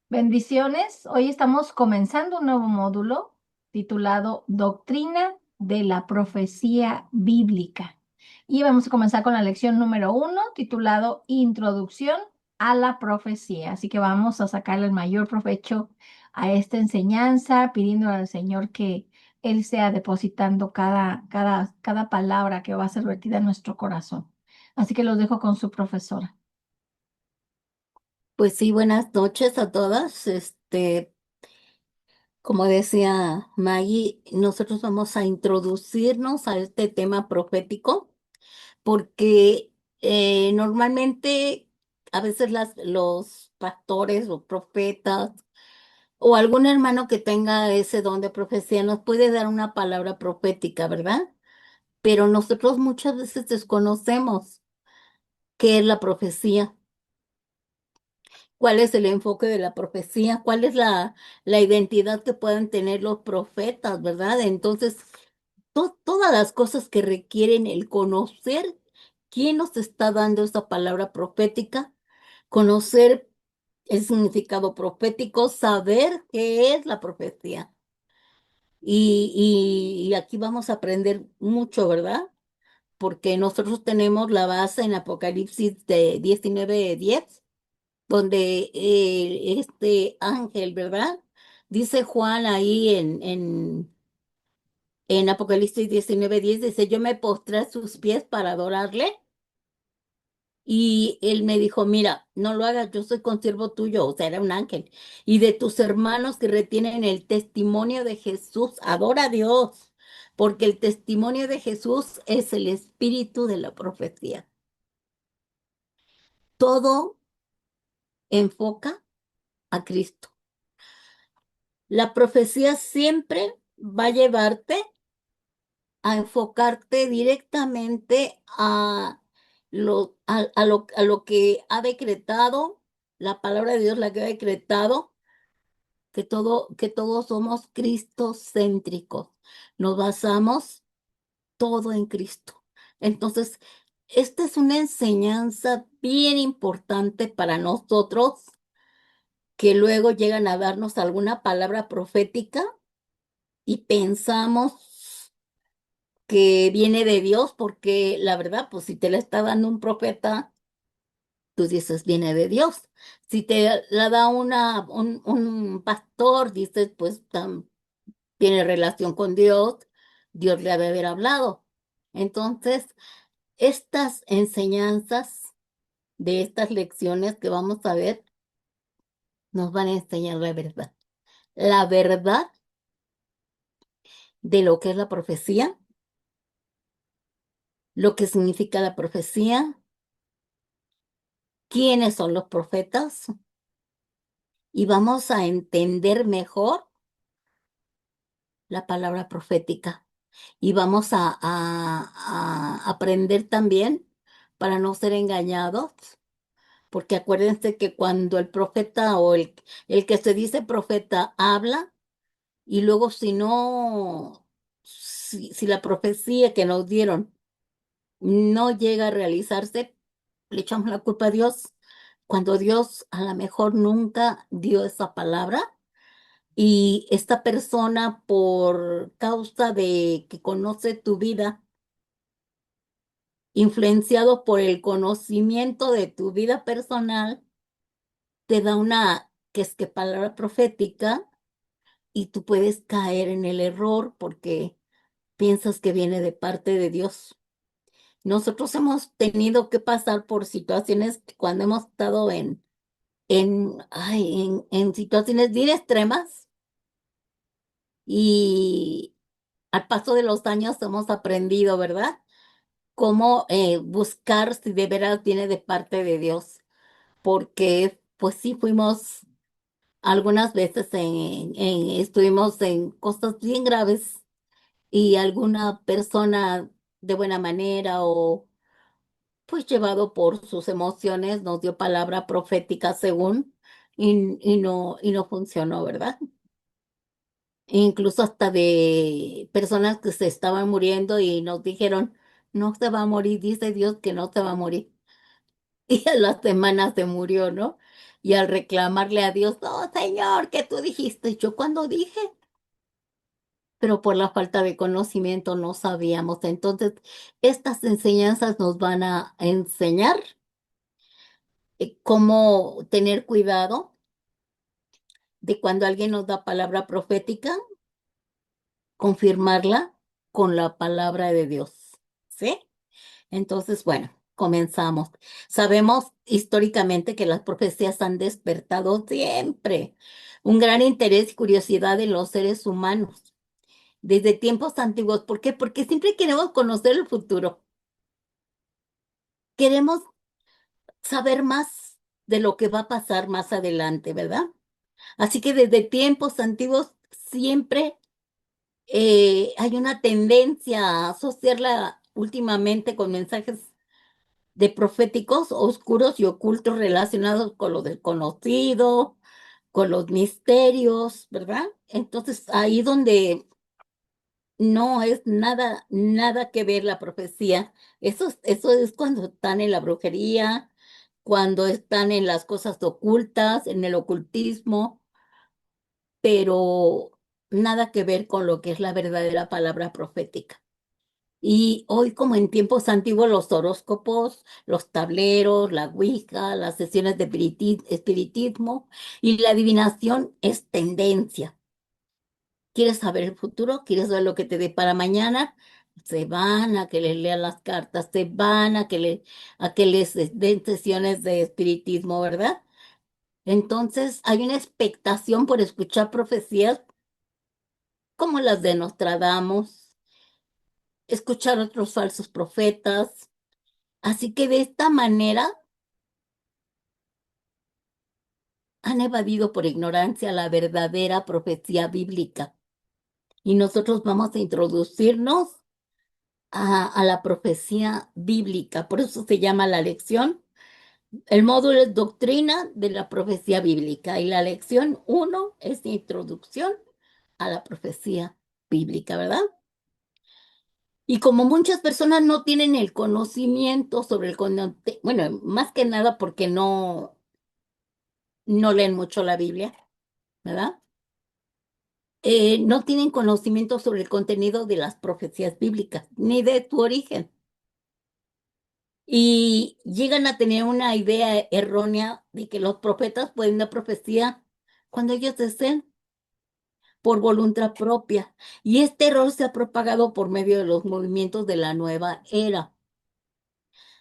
Bendiciones. Hoy estamos comenzando un nuevo módulo titulado Doctrina de la Profecía Bíblica. Y vamos a comenzar con la lección número 1, titulado Introducción a la Profecía. Así que vamos a sacarle el mayor provecho a esta enseñanza, pidiendo al Señor que Él sea depositando cada palabra que va a ser vertida en nuestro corazón. Así que los dejo con su profesora. Pues sí, buenas noches a todas. Como decía Maggie, nosotros vamos a introducirnos a este tema profético porque normalmente a veces los pastores o profetas o algún hermano que tenga ese don de profecía nos puede dar una palabra profética, ¿verdad? Pero nosotros muchas veces desconocemos qué es la profecía. ¿Cuál es el enfoque de la profecía? ¿Cuál es la identidad que puedan tener los profetas, verdad? Entonces, todas las cosas que requieren el conocer quién nos está dando esa palabra profética, conocer el significado profético, saber qué es la profecía. Y aquí vamos a aprender mucho, ¿verdad? Porque nosotros tenemos la base en Apocalipsis de 19:10 donde este ángel, ¿verdad? Dice Juan ahí en Apocalipsis 19:10, dice, yo me postré a sus pies para adorarle. Y él me dijo, mira, no lo hagas, yo soy consiervo tuyo, o sea, era un ángel. Y de tus hermanos que retienen el testimonio de Jesús, adora a Dios, porque el testimonio de Jesús es el espíritu de la profecía. Todo enfoca a Cristo. La profecía siempre va a llevarte a enfocarte directamente a lo que ha decretado la palabra de Dios, la que ha decretado que todos somos cristocéntricos. Nos basamos todo en Cristo. Entonces, esta es una enseñanza bien importante para nosotros que luego llegan a darnos alguna palabra profética y pensamos que viene de Dios, porque la verdad, pues si te la está dando un profeta, tú dices, viene de Dios. Si te la da un pastor, dices, pues tiene relación con Dios, Dios le ha de haber hablado. Entonces, estas enseñanzas de estas lecciones que vamos a ver nos van a enseñar la verdad de lo que es la profecía, lo que significa la profecía, quiénes son los profetas y vamos a entender mejor la palabra profética y vamos a aprender también para no ser engañados, porque acuérdense que cuando el profeta o el que se dice profeta habla y luego si no, si la profecía que nos dieron no llega a realizarse, le echamos la culpa a Dios, cuando Dios a lo mejor nunca dio esa palabra. Y esta persona, por causa de que conoce tu vida, influenciado por el conocimiento de tu vida personal, te da una, que es que palabra profética, y tú puedes caer en el error porque piensas que viene de parte de Dios. Nosotros hemos tenido que pasar por situaciones cuando hemos estado en situaciones bien extremas y al paso de los años hemos aprendido, ¿verdad? Cómo buscar si de veras viene de parte de Dios, porque pues sí fuimos algunas veces estuvimos en cosas bien graves y alguna persona de buena manera o pues llevado por sus emociones nos dio palabra profética según y no funcionó, ¿verdad? Incluso hasta de personas que se estaban muriendo y nos dijeron, no se va a morir, dice Dios que no se va a morir. Y a las semanas se murió, ¿no? y al reclamarle a Dios, no, Señor, ¿qué tú dijiste? Yo cuando dije, pero por la falta de conocimiento no sabíamos. Entonces, estas enseñanzas nos van a enseñar cómo tener cuidado de cuando alguien nos da palabra profética, confirmarla con la palabra de Dios. ¿Sí? Entonces, bueno, comenzamos. Sabemos históricamente que las profecías han despertado siempre un gran interés y curiosidad en los seres humanos desde tiempos antiguos. ¿Por qué? Porque siempre queremos conocer el futuro. Queremos saber más de lo que va a pasar más adelante, ¿verdad? Así que desde tiempos antiguos siempre hay una tendencia a asociarla últimamente con mensajes de proféticos oscuros y ocultos relacionados con lo desconocido, con los misterios, ¿verdad? Entonces, ahí donde no es nada, nada que ver la profecía, eso es cuando están en la brujería, cuando están en las cosas ocultas, en el ocultismo, pero nada que ver con lo que es la verdadera palabra profética. Y hoy, como en tiempos antiguos, los horóscopos, los tableros, la ouija, las sesiones de espiritismo y la adivinación es tendencia. ¿Quieres saber el futuro? ¿Quieres saber lo que te dé para mañana? Se van a que les lean las cartas, se van a que les den sesiones de espiritismo, ¿verdad? Entonces, hay una expectación por escuchar profecías como las de Nostradamus, escuchar otros falsos profetas. Así que de esta manera han evadido por ignorancia la verdadera profecía bíblica. Y nosotros vamos a introducirnos a la profecía bíblica. Por eso se llama la lección. El módulo es doctrina de la profecía bíblica y la lección uno es introducción a la profecía bíblica, ¿verdad? Y como muchas personas no tienen el conocimiento sobre el bueno, más que nada porque no leen mucho la Biblia, ¿verdad? No tienen conocimiento sobre el contenido de las profecías bíblicas, ni de su origen. Y llegan a tener una idea errónea de que los profetas pueden dar profecía cuando ellos deseen, por voluntad propia. Y este error se ha propagado por medio de los movimientos de la nueva era.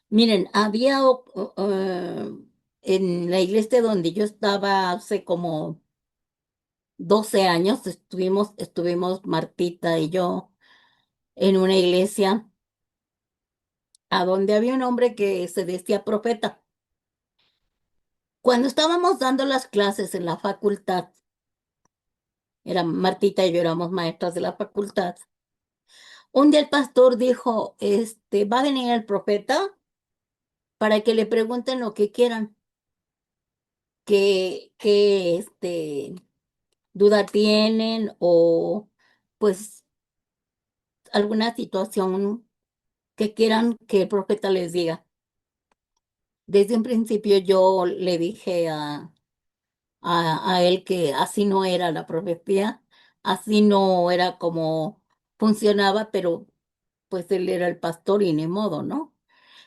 Miren, en la iglesia donde yo estaba hace como 12 años, estuvimos Martita y yo en una iglesia a donde había un hombre que se decía profeta. Cuando estábamos dando las clases en la facultad, era Martita y yo éramos maestras de la facultad, un día el pastor dijo, va a venir el profeta para que le pregunten lo que quieran, que duda tienen o pues alguna situación que quieran que el profeta les diga. Desde un principio yo le dije a él que así no era la profecía, así no era como funcionaba, pero pues él era el pastor y ni modo, ¿no?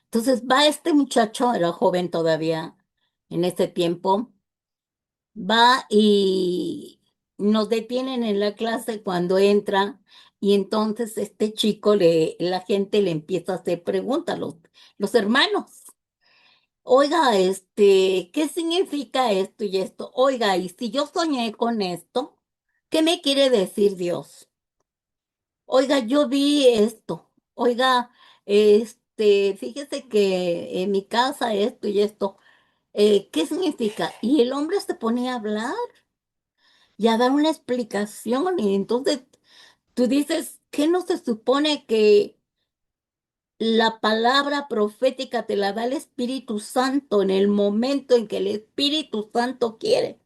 Entonces va este muchacho, era joven todavía en ese tiempo, va y nos detienen en la clase cuando entra y entonces este chico, la gente le empieza a hacer preguntas, los hermanos. Oiga, ¿qué significa esto y esto? Oiga, y si yo soñé con esto, ¿qué me quiere decir Dios? Oiga, yo vi esto. Oiga, fíjese que en mi casa esto y esto, ¿qué significa? Y el hombre se ponía a hablar y a dar una explicación. Y entonces tú dices, ¿qué no se supone que la palabra profética te la da el Espíritu Santo en el momento en que el Espíritu Santo quiere?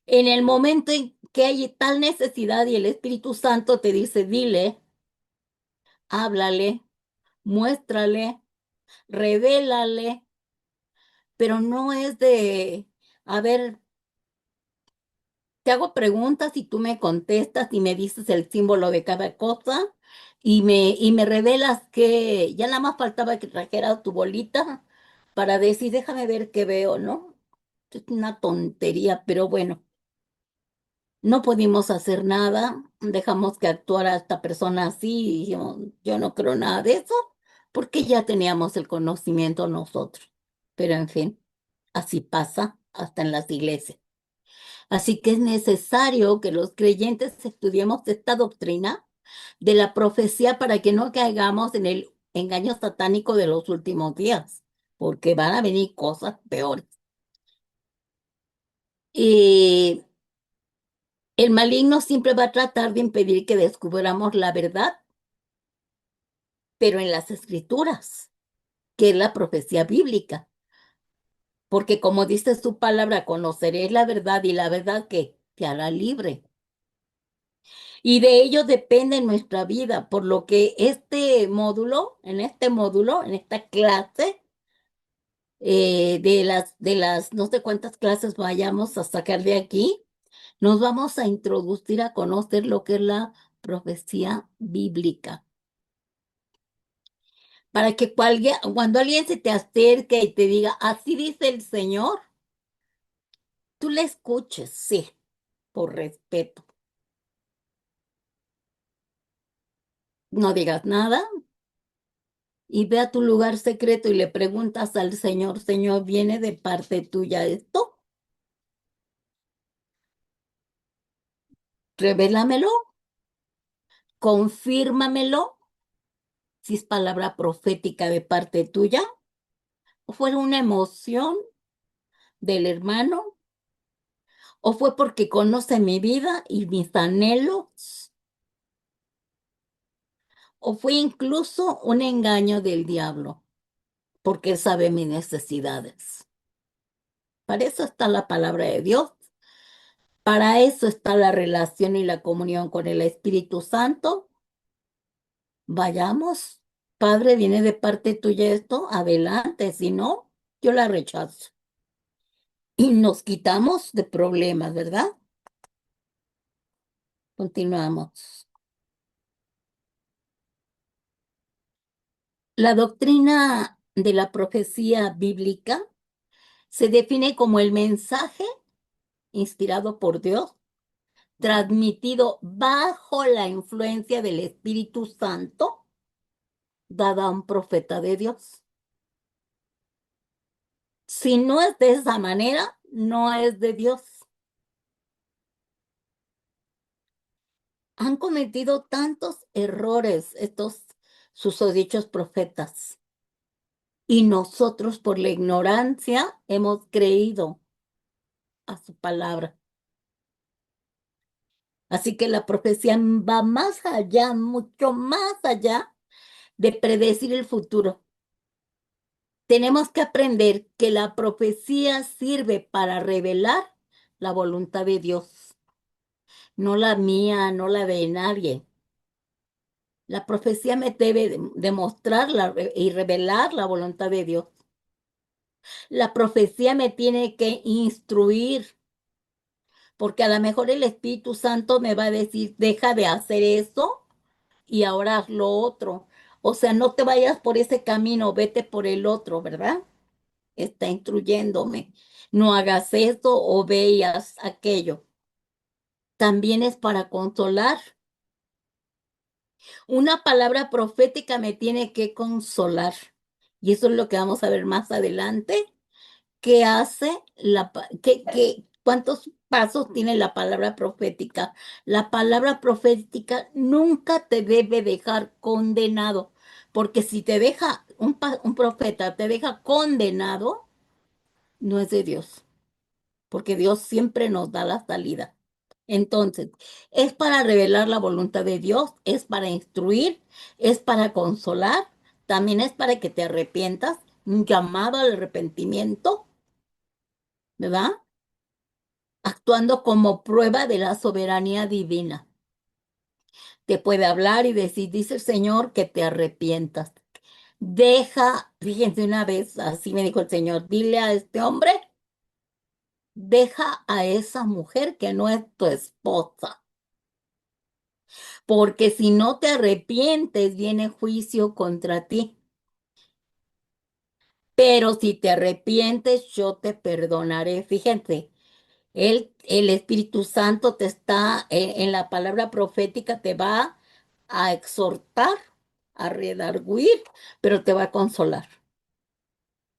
En el momento en que hay tal necesidad y el Espíritu Santo te dice, dile, háblale, muéstrale, revélale. pero no es de, a ver, te hago preguntas y tú me contestas y me dices el símbolo de cada cosa y me revelas que ya nada más faltaba que trajeras tu bolita para decir, déjame ver qué veo, ¿no? Es una tontería, pero bueno, no pudimos hacer nada, dejamos que actuara esta persona así y yo no creo nada de eso, porque ya teníamos el conocimiento nosotros. Pero en fin, así pasa hasta en las iglesias. Así que es necesario que los creyentes estudiemos esta doctrina de la profecía para que no caigamos en el engaño satánico de los últimos días, porque van a venir cosas peores. Y el maligno siempre va a tratar de impedir que descubramos la verdad, pero en las escrituras, que es la profecía bíblica, porque como dice su palabra, conoceréis la verdad y la verdad que te hará libre. Y de ello depende nuestra vida, por lo que este módulo, en esta clase, de las no sé cuántas clases vayamos a sacar de aquí, nos vamos a introducir a conocer lo que es la profecía bíblica. Para que cuando alguien se te acerque y te diga, así dice el Señor, tú le escuches, sí, por respeto. No digas nada y ve a tu lugar secreto y le preguntas al Señor, Señor, ¿viene de parte tuya esto? Revélamelo, confírmamelo, si es palabra profética de parte tuya, o fue una emoción del hermano, o fue porque conoce mi vida y mis anhelos, o fue incluso un engaño del diablo, porque él sabe mis necesidades. Para eso está la palabra de Dios, para eso está la relación y la comunión con el Espíritu Santo. Vayamos, Padre, viene de parte tuya esto, adelante, si no, yo la rechazo. Y nos quitamos de problemas, ¿verdad? Continuamos. La doctrina de la profecía bíblica se define como el mensaje inspirado por Dios, transmitido bajo la influencia del Espíritu Santo, dada a un profeta de Dios. Si no es de esa manera, no es de Dios. Han cometido tantos errores estos susodichos profetas y nosotros por la ignorancia hemos creído a su palabra. Así que la profecía va más allá, mucho más allá de predecir el futuro. Tenemos que aprender que la profecía sirve para revelar la voluntad de Dios, no la mía, no la de nadie. La profecía me debe demostrar y revelar la voluntad de Dios. La profecía me tiene que instruir, porque a lo mejor el Espíritu Santo me va a decir, deja de hacer eso y ahora haz lo otro. O sea, no te vayas por ese camino, vete por el otro, ¿verdad? Está instruyéndome. No hagas eso o veas aquello. También es para consolar. Una palabra profética me tiene que consolar. Y eso es lo que vamos a ver más adelante. ¿Qué hace cuántos pasos tiene la palabra profética? La palabra profética nunca te debe dejar condenado, porque si te deja un profeta, te deja condenado, no es de Dios, porque Dios siempre nos da la salida. Entonces, es para revelar la voluntad de Dios, es para instruir, es para consolar, también es para que te arrepientas, un llamado al arrepentimiento, ¿verdad? Actuando como prueba de la soberanía divina. Te puede hablar y decir, dice el Señor, que te arrepientas. fíjense una vez, así me dijo el Señor, dile a este hombre, deja a esa mujer que no es tu esposa, porque si no te arrepientes, viene juicio contra ti. Pero si te arrepientes, yo te perdonaré. Fíjense, el Espíritu Santo te está, en la palabra profética, te va a exhortar, a redarguir, pero te va a consolar.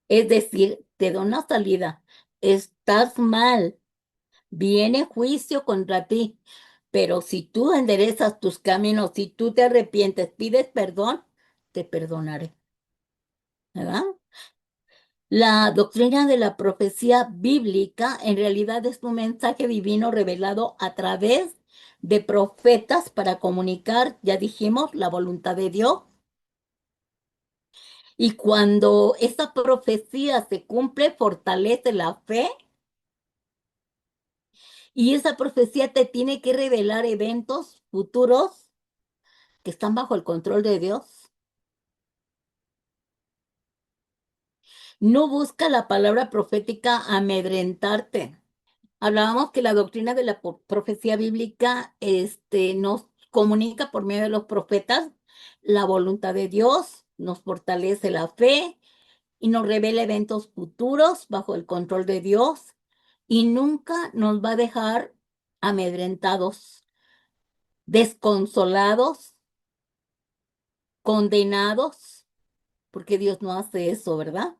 Es decir, te da una salida. Estás mal, viene juicio contra ti, pero si tú enderezas tus caminos, si tú te arrepientes, pides perdón, te perdonaré, ¿verdad? La doctrina de la profecía bíblica en realidad es un mensaje divino revelado a través de profetas para comunicar, ya dijimos, la voluntad de Dios. Y cuando esa profecía se cumple, fortalece la fe. Y esa profecía te tiene que revelar eventos futuros que están bajo el control de Dios. No busca la palabra profética amedrentarte. Hablábamos que la doctrina de la profecía bíblica, nos comunica por medio de los profetas la voluntad de Dios, nos fortalece la fe y nos revela eventos futuros bajo el control de Dios y nunca nos va a dejar amedrentados, desconsolados, condenados, porque Dios no hace eso, ¿verdad?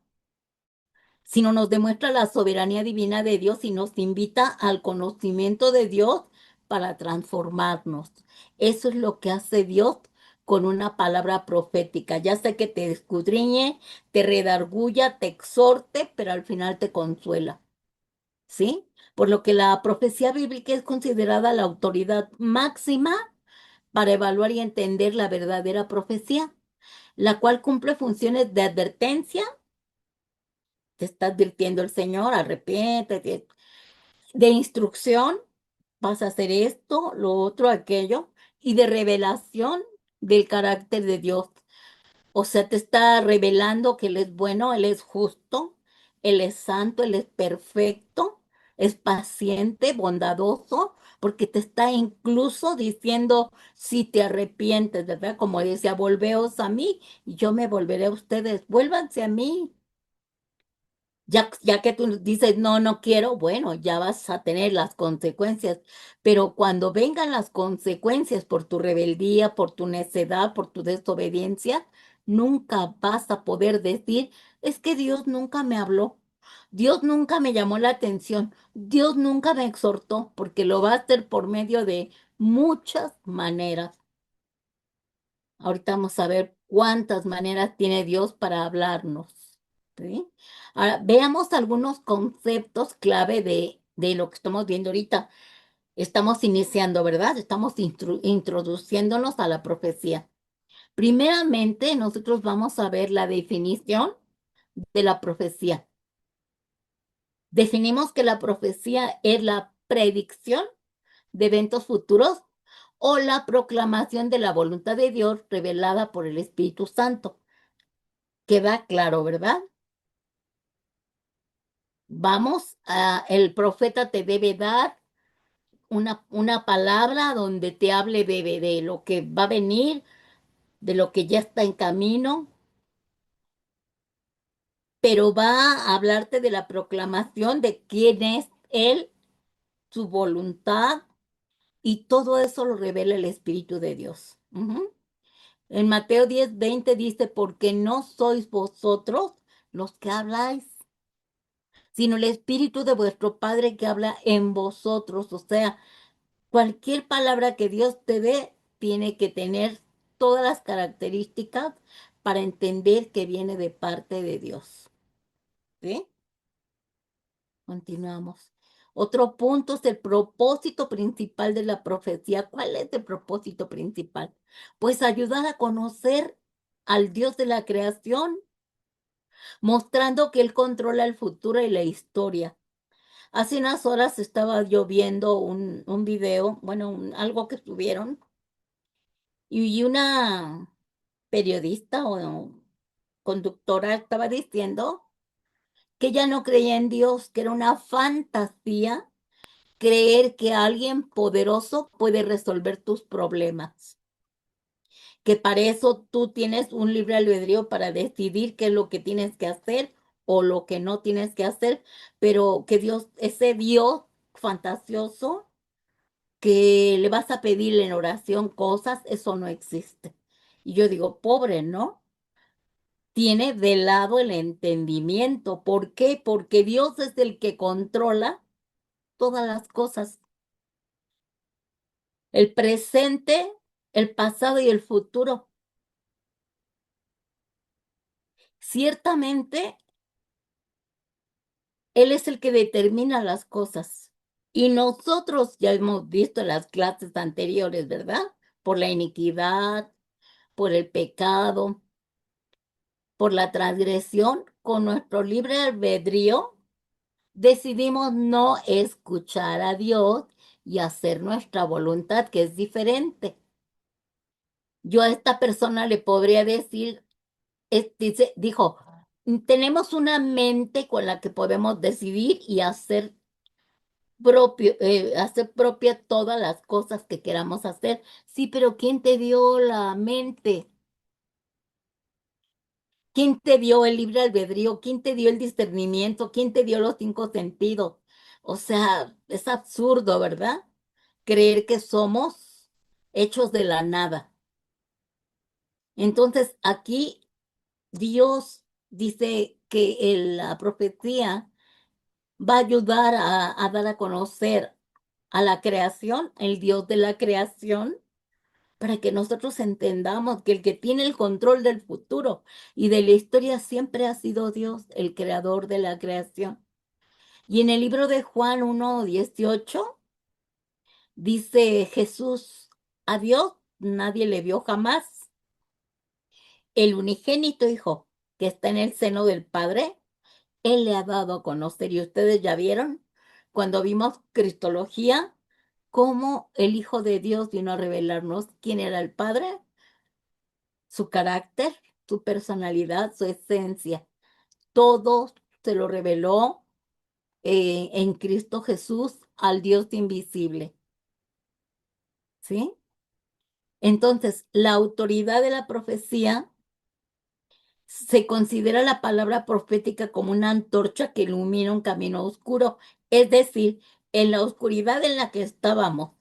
Sino nos demuestra la soberanía divina de Dios y nos invita al conocimiento de Dios para transformarnos. Eso es lo que hace Dios con una palabra profética, ya sea que te escudriñe, te redarguya, te exhorte, pero al final te consuela, ¿sí? Por lo que la profecía bíblica es considerada la autoridad máxima para evaluar y entender la verdadera profecía, la cual cumple funciones de advertencia. Te está advirtiendo el Señor, arrepiéntete, de instrucción, vas a hacer esto, lo otro, aquello, y de revelación del carácter de Dios. O sea, te está revelando que Él es bueno, Él es justo, Él es santo, Él es perfecto, es paciente, bondadoso, porque te está incluso diciendo, si te arrepientes, ¿verdad? Como decía, volveos a mí y yo me volveré a ustedes, vuélvanse a mí. Ya que tú dices, no, no quiero, bueno, ya vas a tener las consecuencias, pero cuando vengan las consecuencias por tu rebeldía, por tu necedad, por tu desobediencia, nunca vas a poder decir, es que Dios nunca me habló, Dios nunca me llamó la atención, Dios nunca me exhortó, porque lo va a hacer por medio de muchas maneras. Ahorita vamos a ver cuántas maneras tiene Dios para hablarnos. ¿Sí? Ahora, veamos algunos conceptos clave de lo que estamos viendo ahorita. Estamos iniciando, ¿verdad? Estamos introduciéndonos a la profecía. Primeramente, nosotros vamos a ver la definición de la profecía. Definimos que la profecía es la predicción de eventos futuros o la proclamación de la voluntad de Dios revelada por el Espíritu Santo. Queda claro, ¿verdad? El profeta te debe dar una palabra donde te hable de lo que va a venir, de lo que ya está en camino, pero va a hablarte de la proclamación de quién es Él, su voluntad, y todo eso lo revela el Espíritu de Dios. Ujú. En Mateo 10:20 dice, porque no sois vosotros los que habláis, sino el Espíritu de vuestro Padre que habla en vosotros. O sea, cualquier palabra que Dios te dé tiene que tener todas las características para entender que viene de parte de Dios. ¿Sí? Continuamos. Otro punto es el propósito principal de la profecía. ¿Cuál es el propósito principal? Pues ayudar a conocer al Dios de la creación, mostrando que Él controla el futuro y la historia. Hace unas horas estaba yo viendo un video, bueno, algo que subieron, y una periodista conductora estaba diciendo que ella no creía en Dios, que era una fantasía creer que alguien poderoso puede resolver tus problemas, que para eso tú tienes un libre albedrío para decidir qué es lo que tienes que hacer o lo que no tienes que hacer, pero que Dios, ese Dios fantasioso que le vas a pedir en oración cosas, eso no existe. Y yo digo, pobre, ¿no? Tiene de lado el entendimiento. ¿Por qué? Porque Dios es el que controla todas las cosas, el presente, el pasado y el futuro. Ciertamente, Él es el que determina las cosas. Y nosotros ya hemos visto en las clases anteriores, ¿verdad? Por la iniquidad, por el pecado, por la transgresión, con nuestro libre albedrío, decidimos no escuchar a Dios y hacer nuestra voluntad, que es diferente. Yo a esta persona le podría decir, dijo, tenemos una mente con la que podemos decidir y hacer propia todas las cosas que queramos hacer. Sí, pero ¿quién te dio la mente? ¿Quién te dio el libre albedrío? ¿Quién te dio el discernimiento? ¿Quién te dio los cinco sentidos? O sea, es absurdo, ¿verdad? Creer que somos hechos de la nada. Entonces, aquí Dios dice que la profecía va a ayudar a dar a conocer a la creación, el Dios de la creación, para que nosotros entendamos que el que tiene el control del futuro y de la historia siempre ha sido Dios, el creador de la creación. Y en el libro de Juan 1:18 dice Jesús, a Dios nadie le vio jamás. El unigénito Hijo que está en el seno del Padre, Él le ha dado a conocer. Y ustedes ya vieron, cuando vimos Cristología, cómo el Hijo de Dios vino a revelarnos quién era el Padre, su carácter, su personalidad, su esencia. Todo se lo reveló en Cristo Jesús al Dios invisible. ¿Sí? Entonces, la autoridad de la profecía se considera la palabra profética como una antorcha que ilumina un camino oscuro. Es decir, en la oscuridad en la que estábamos,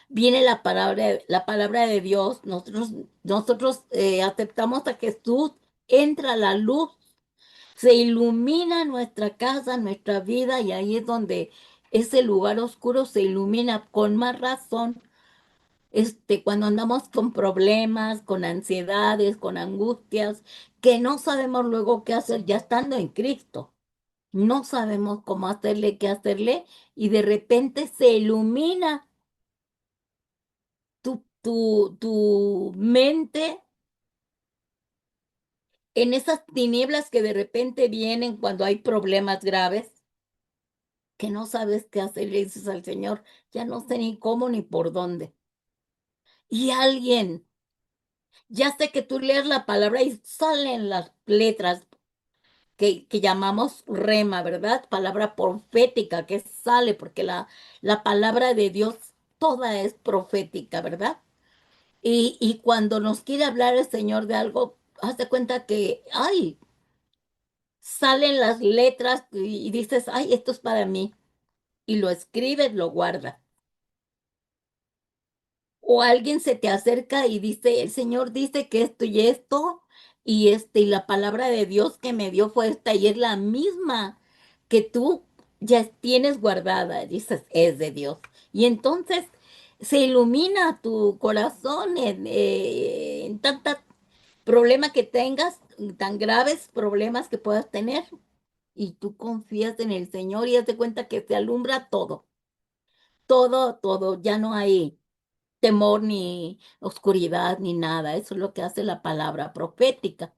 viene la palabra de Dios. Nosotros aceptamos a Jesús, entra la luz, se ilumina nuestra casa, nuestra vida, y ahí es donde ese lugar oscuro se ilumina con más razón cuando andamos con problemas, con ansiedades, con angustias, que no sabemos luego qué hacer ya estando en Cristo. No sabemos cómo hacerle, qué hacerle, y de repente se ilumina tu mente en esas tinieblas que de repente vienen cuando hay problemas graves, que no sabes qué hacer, le dices al Señor, ya no sé ni cómo ni por dónde. Y alguien, ya sé que tú lees la palabra y salen las letras que llamamos rema, ¿verdad? Palabra profética que sale, porque la palabra de Dios toda es profética, ¿verdad? Y cuando nos quiere hablar el Señor de algo, haz de cuenta que, ay, salen las letras y dices, ay, esto es para mí. Y lo escribes, lo guardas. O alguien se te acerca y dice, el Señor dice que esto y esto, y la palabra de Dios que me dio fue esta, y es la misma que tú ya tienes guardada, dices, es de Dios. Y entonces se ilumina tu corazón en tantos problemas que tengas, tan graves problemas que puedas tener, y tú confías en el Señor y haz de cuenta que te alumbra todo, todo, ya no hay temor ni oscuridad ni nada. Eso es lo que hace la palabra profética.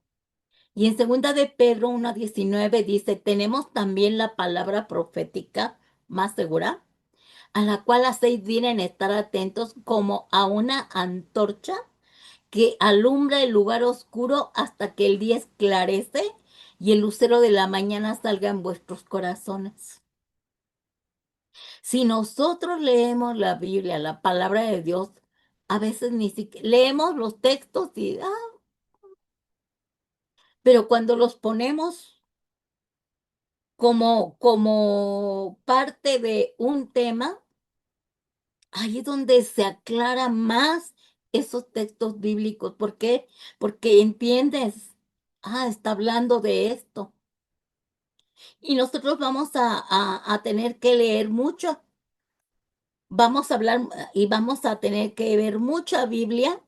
Y en segunda de Pedro 1:19 dice, tenemos también la palabra profética más segura, a la cual hacéis bien en estar atentos como a una antorcha que alumbra el lugar oscuro hasta que el día esclarece y el lucero de la mañana salga en vuestros corazones. Si nosotros leemos la Biblia, la palabra de Dios, a veces ni siquiera leemos los textos y, pero cuando los ponemos como parte de un tema, ahí es donde se aclara más esos textos bíblicos. ¿Por qué? Porque entiendes, está hablando de esto. Y nosotros vamos a tener que leer mucho, vamos a hablar y vamos a tener que ver mucha Biblia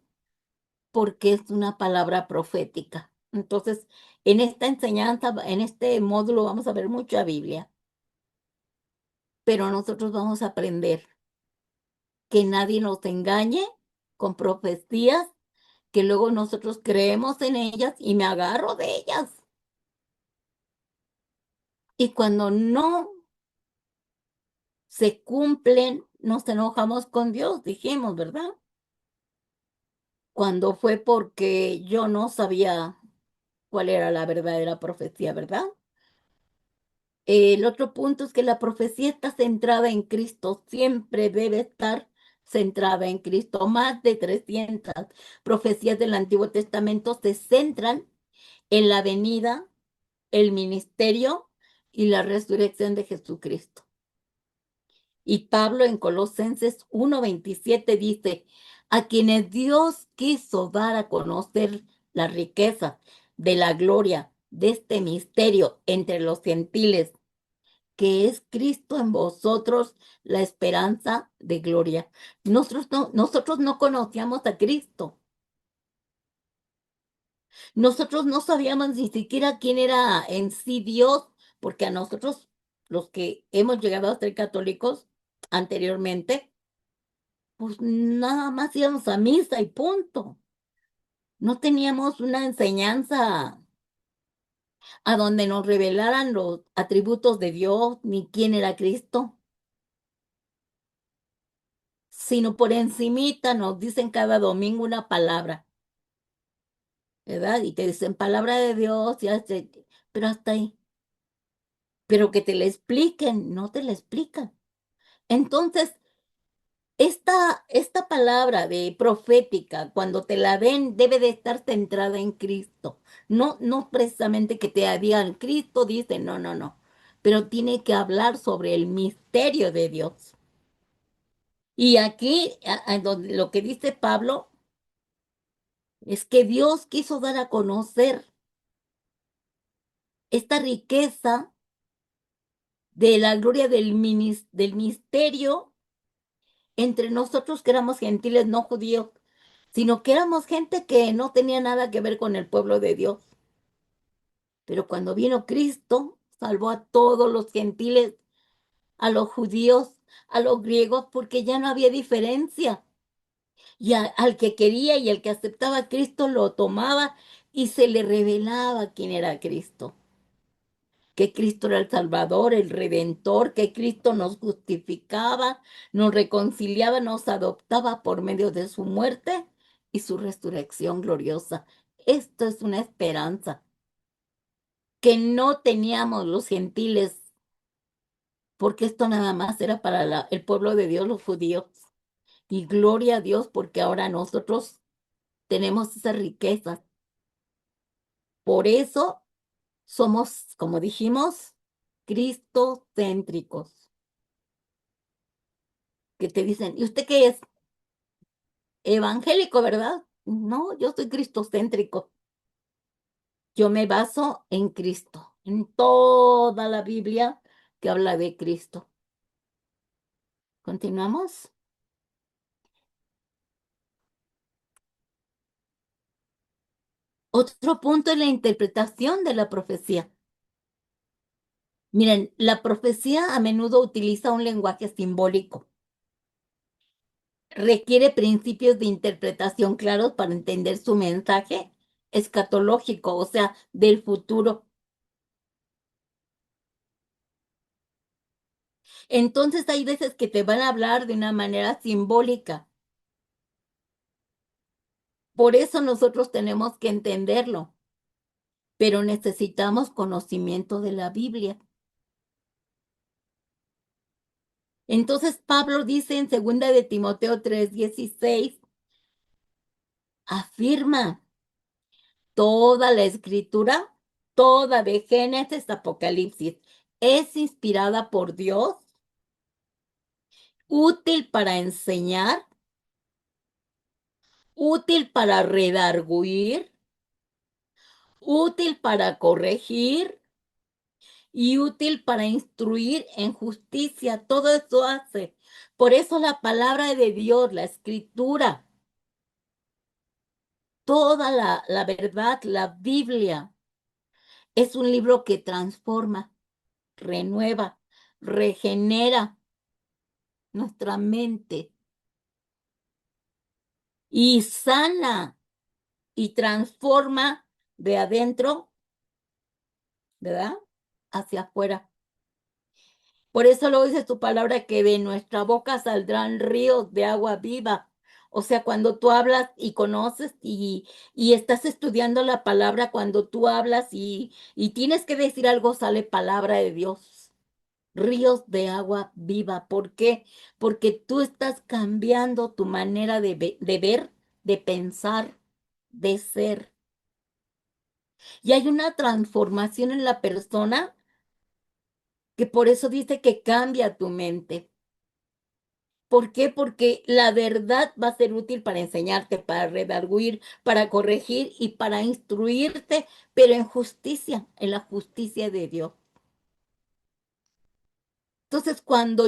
porque es una palabra profética. Entonces, en esta enseñanza, en este módulo vamos a ver mucha Biblia, pero nosotros vamos a aprender que nadie nos engañe con profecías que luego nosotros creemos en ellas y me agarro de ellas. Y cuando no se cumplen, nos enojamos con Dios, dijimos, ¿verdad? Cuando fue porque yo no sabía cuál era la verdadera profecía, ¿verdad? El otro punto es que la profecía está centrada en Cristo, siempre debe estar centrada en Cristo. Más de 300 profecías del Antiguo Testamento se centran en la venida, el ministerio y la resurrección de Jesucristo. Y Pablo en Colosenses 1:27 dice, a quienes Dios quiso dar a conocer la riqueza de la gloria de este misterio entre los gentiles, que es Cristo en vosotros, la esperanza de gloria. Nosotros no conocíamos a Cristo. Nosotros no sabíamos ni siquiera quién era en sí Dios, porque a nosotros, los que hemos llegado a ser católicos anteriormente, pues nada más íbamos a misa y punto. No teníamos una enseñanza a donde nos revelaran los atributos de Dios ni quién era Cristo, sino por encimita nos dicen cada domingo una palabra, ¿verdad? Y te dicen palabra de Dios, pero hasta ahí. Pero que te la expliquen, no te la explican. Entonces, esta palabra de profética, cuando te la den, debe de estar centrada en Cristo. No, no precisamente que te digan, Cristo dice, no, no, no. Pero tiene que hablar sobre el misterio de Dios. Y aquí, donde lo que dice Pablo, es que Dios quiso dar a conocer esta riqueza de la gloria del misterio entre nosotros que éramos gentiles, no judíos, sino que éramos gente que no tenía nada que ver con el pueblo de Dios. Pero cuando vino Cristo, salvó a todos los gentiles, a los judíos, a los griegos, porque ya no había diferencia. Y al que quería y al que aceptaba a Cristo lo tomaba y se le revelaba quién era Cristo. Que Cristo era el Salvador, el Redentor, que Cristo nos justificaba, nos reconciliaba, nos adoptaba por medio de su muerte y su resurrección gloriosa. Esto es una esperanza que no teníamos los gentiles, porque esto nada más era para el pueblo de Dios, los judíos. Y gloria a Dios, porque ahora nosotros tenemos esas riquezas. Por eso somos, como dijimos, cristocéntricos. Que te dicen, ¿y usted qué es? Evangélico, ¿verdad? No, yo soy cristocéntrico. Yo me baso en Cristo, en toda la Biblia que habla de Cristo. ¿Continuamos? Otro punto es la interpretación de la profecía. Miren, la profecía a menudo utiliza un lenguaje simbólico. Requiere principios de interpretación claros para entender su mensaje escatológico, o sea, del futuro. Entonces hay veces que te van a hablar de una manera simbólica. Por eso nosotros tenemos que entenderlo, pero necesitamos conocimiento de la Biblia. Entonces Pablo dice en 2 de Timoteo 3:16, afirma toda la escritura, toda de Génesis a Apocalipsis, es inspirada por Dios, útil para enseñar, útil para redarguir, útil para corregir y útil para instruir en justicia. Todo eso hace. Por eso la palabra de Dios, la escritura, toda la verdad, la Biblia, es un libro que transforma, renueva, regenera nuestra mente y sana y transforma de adentro, ¿verdad? Hacia afuera. Por eso lo dice tu palabra, que de nuestra boca saldrán ríos de agua viva. O sea, cuando tú hablas y conoces y estás estudiando la palabra, cuando tú hablas y tienes que decir algo, sale palabra de Dios. Ríos de agua viva. ¿Por qué? Porque tú estás cambiando tu manera de ver, de pensar, de ser. Y hay una transformación en la persona que por eso dice que cambia tu mente. ¿Por qué? Porque la verdad va a ser útil para enseñarte, para redarguir, para corregir y para instruirte, pero en justicia, en la justicia de Dios. Entonces, cuando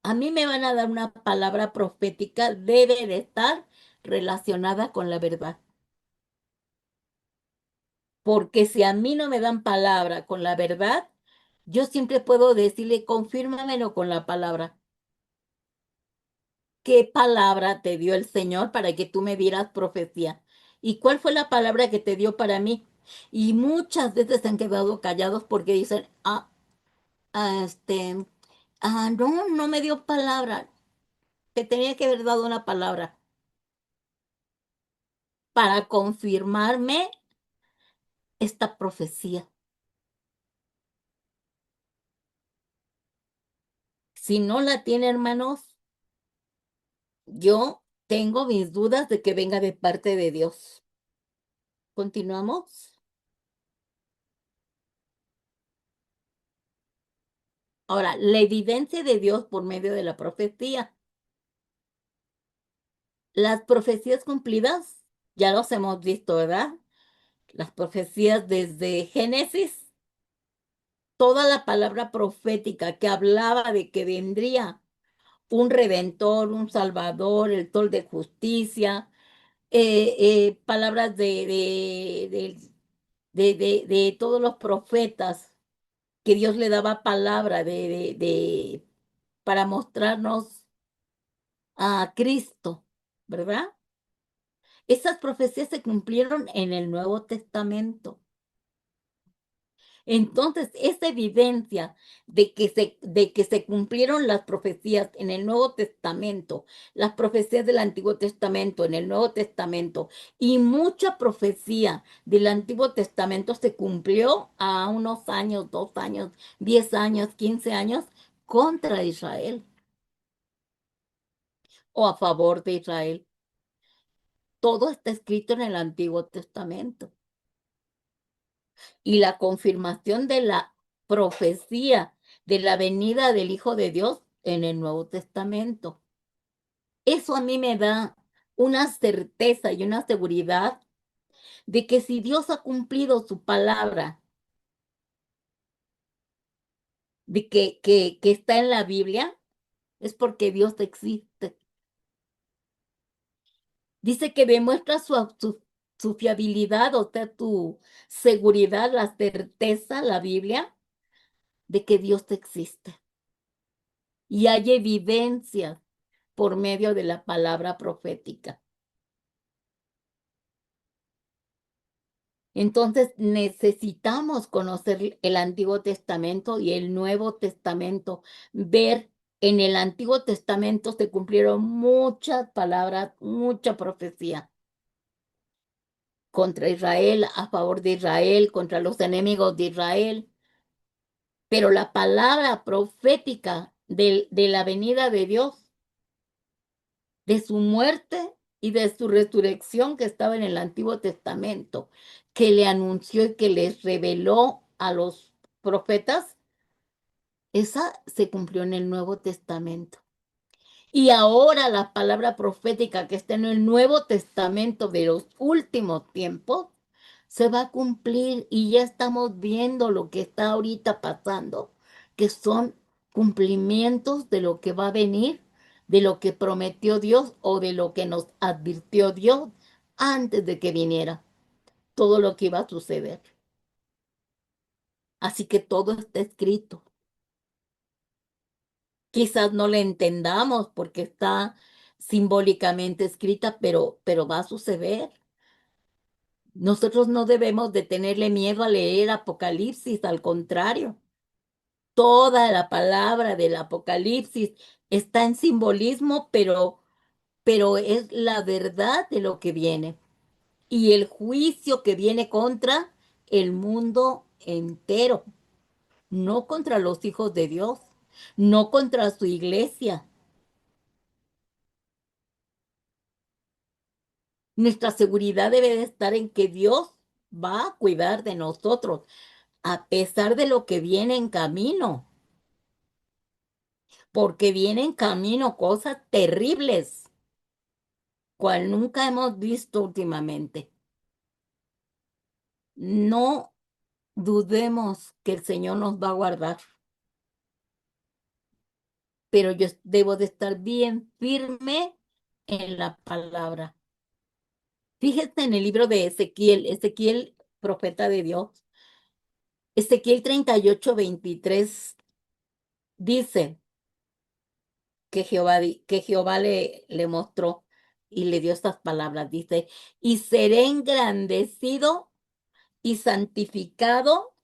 a mí me van a dar una palabra profética, debe de estar relacionada con la verdad. Porque si a mí no me dan palabra con la verdad, yo siempre puedo decirle, confírmamelo con la palabra. ¿Qué palabra te dio el Señor para que tú me dieras profecía? ¿Y cuál fue la palabra que te dio para mí? Y muchas veces se han quedado callados porque dicen, este, no, no me dio palabra. Te tenía que haber dado una palabra para confirmarme esta profecía. Si no la tiene, hermanos, yo tengo mis dudas de que venga de parte de Dios. ¿Continuamos? Ahora, la evidencia de Dios por medio de la profecía. Las profecías cumplidas, ya los hemos visto, ¿verdad? Las profecías desde Génesis, toda la palabra profética que hablaba de que vendría un redentor, un salvador, el sol de justicia, palabras de todos los profetas, que Dios le daba palabra para mostrarnos a Cristo, ¿verdad? Esas profecías se cumplieron en el Nuevo Testamento. Entonces, esa evidencia de que se cumplieron las profecías en el Nuevo Testamento, las profecías del Antiguo Testamento en el Nuevo Testamento, y mucha profecía del Antiguo Testamento se cumplió a unos años, 2 años, 10 años, 15 años contra Israel o a favor de Israel. Todo está escrito en el Antiguo Testamento. Y la confirmación de la profecía de la venida del Hijo de Dios en el Nuevo Testamento. Eso a mí me da una certeza y una seguridad de que si Dios ha cumplido su palabra, de que está en la Biblia, es porque Dios existe. Dice que demuestra su fiabilidad, o sea, tu seguridad, la certeza, la Biblia, de que Dios existe. Y hay evidencias por medio de la palabra profética. Entonces necesitamos conocer el Antiguo Testamento y el Nuevo Testamento, ver en el Antiguo Testamento se cumplieron muchas palabras, mucha profecía. contra Israel, a favor de Israel, contra los enemigos de Israel. Pero la palabra profética de la venida de Dios, de su muerte y de su resurrección que estaba en el Antiguo Testamento, que le anunció y que les reveló a los profetas, esa se cumplió en el Nuevo Testamento. Y ahora la palabra profética que está en el Nuevo Testamento de los últimos tiempos se va a cumplir y ya estamos viendo lo que está ahorita pasando, que son cumplimientos de lo que va a venir, de lo que prometió Dios o de lo que nos advirtió Dios antes de que viniera, todo lo que iba a suceder. Así que todo está escrito. Quizás no le entendamos porque está simbólicamente escrita, pero va a suceder. Nosotros no debemos de tenerle miedo a leer Apocalipsis, al contrario. Toda la palabra del Apocalipsis está en simbolismo, pero es la verdad de lo que viene. Y el juicio que viene contra el mundo entero, no contra los hijos de Dios, no contra su iglesia. Nuestra seguridad debe de estar en que Dios va a cuidar de nosotros, a pesar de lo que viene en camino, porque viene en camino cosas terribles, cual nunca hemos visto últimamente. No dudemos que el Señor nos va a guardar, pero yo debo de estar bien firme en la palabra. Fíjese en el libro de Ezequiel, Ezequiel, profeta de Dios, Ezequiel 38:23 dice que Jehová le mostró y le dio estas palabras. Dice, y seré engrandecido y santificado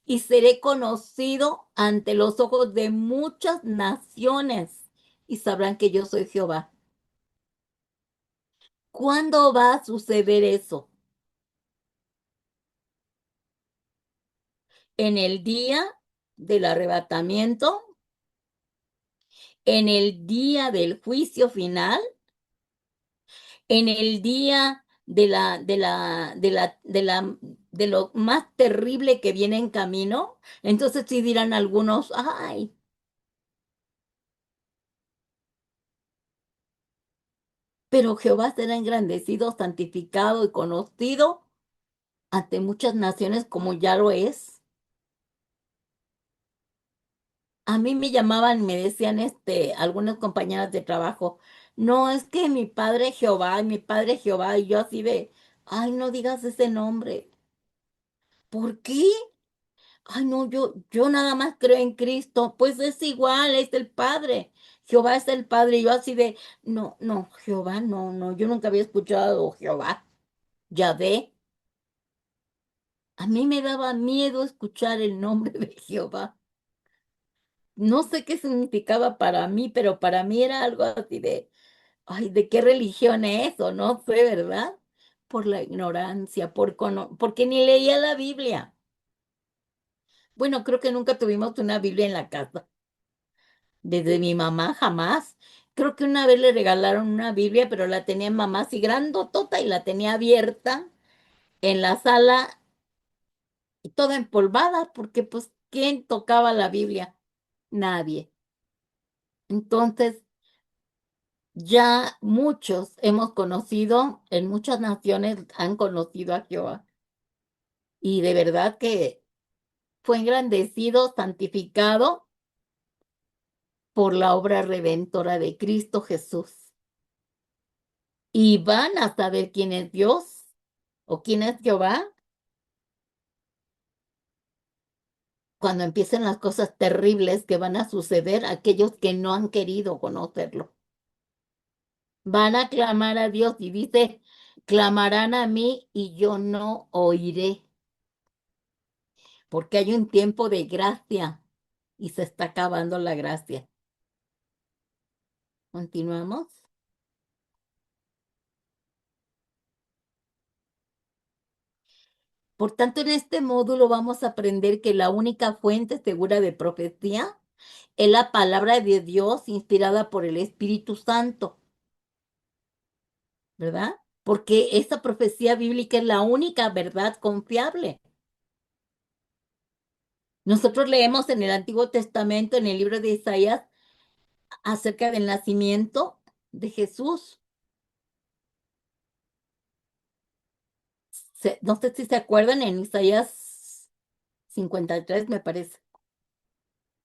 y seré conocido ante los ojos de muchas naciones y sabrán que yo soy Jehová. ¿Cuándo va a suceder eso? ¿En el día del arrebatamiento? ¿En el día del juicio final? ¿En el día de lo más terrible que viene en camino? Entonces sí dirán algunos, ay, pero Jehová será engrandecido, santificado y conocido ante muchas naciones como ya lo es. A mí me llamaban, me decían algunas compañeras de trabajo, no, es que mi padre Jehová y mi padre Jehová, y yo así de, ay, no digas ese nombre. ¿Por qué? Ay, no, yo nada más creo en Cristo. Pues es igual, es el Padre. Jehová es el Padre. Y yo así de, no, no, Jehová, no, no, yo nunca había escuchado Jehová. Yahvé. A mí me daba miedo escuchar el nombre de Jehová. No sé qué significaba para mí, pero para mí era algo así de, ay, ¿de qué religión es? O no sé, ¿verdad? Por la ignorancia, porque ni leía la Biblia. Bueno, creo que nunca tuvimos una Biblia en la casa. Desde mi mamá jamás. Creo que una vez le regalaron una Biblia, pero la tenía mamá así grandotota y la tenía abierta en la sala y toda empolvada, porque pues, ¿quién tocaba la Biblia? Nadie. Entonces, ya muchos hemos conocido, en muchas naciones han conocido a Jehová. Y de verdad que fue engrandecido, santificado por la obra redentora de Cristo Jesús. Y van a saber quién es Dios o quién es Jehová cuando empiecen las cosas terribles que van a suceder a aquellos que no han querido conocerlo. Van a clamar a Dios y dice, clamarán a mí y yo no oiré, porque hay un tiempo de gracia y se está acabando la gracia. Continuamos. Por tanto, en este módulo vamos a aprender que la única fuente segura de profecía es la palabra de Dios inspirada por el Espíritu Santo, ¿verdad? Porque esta profecía bíblica es la única verdad confiable. Nosotros leemos en el Antiguo Testamento, en el libro de Isaías, acerca del nacimiento de Jesús. No sé si se acuerdan, en Isaías 53, me parece.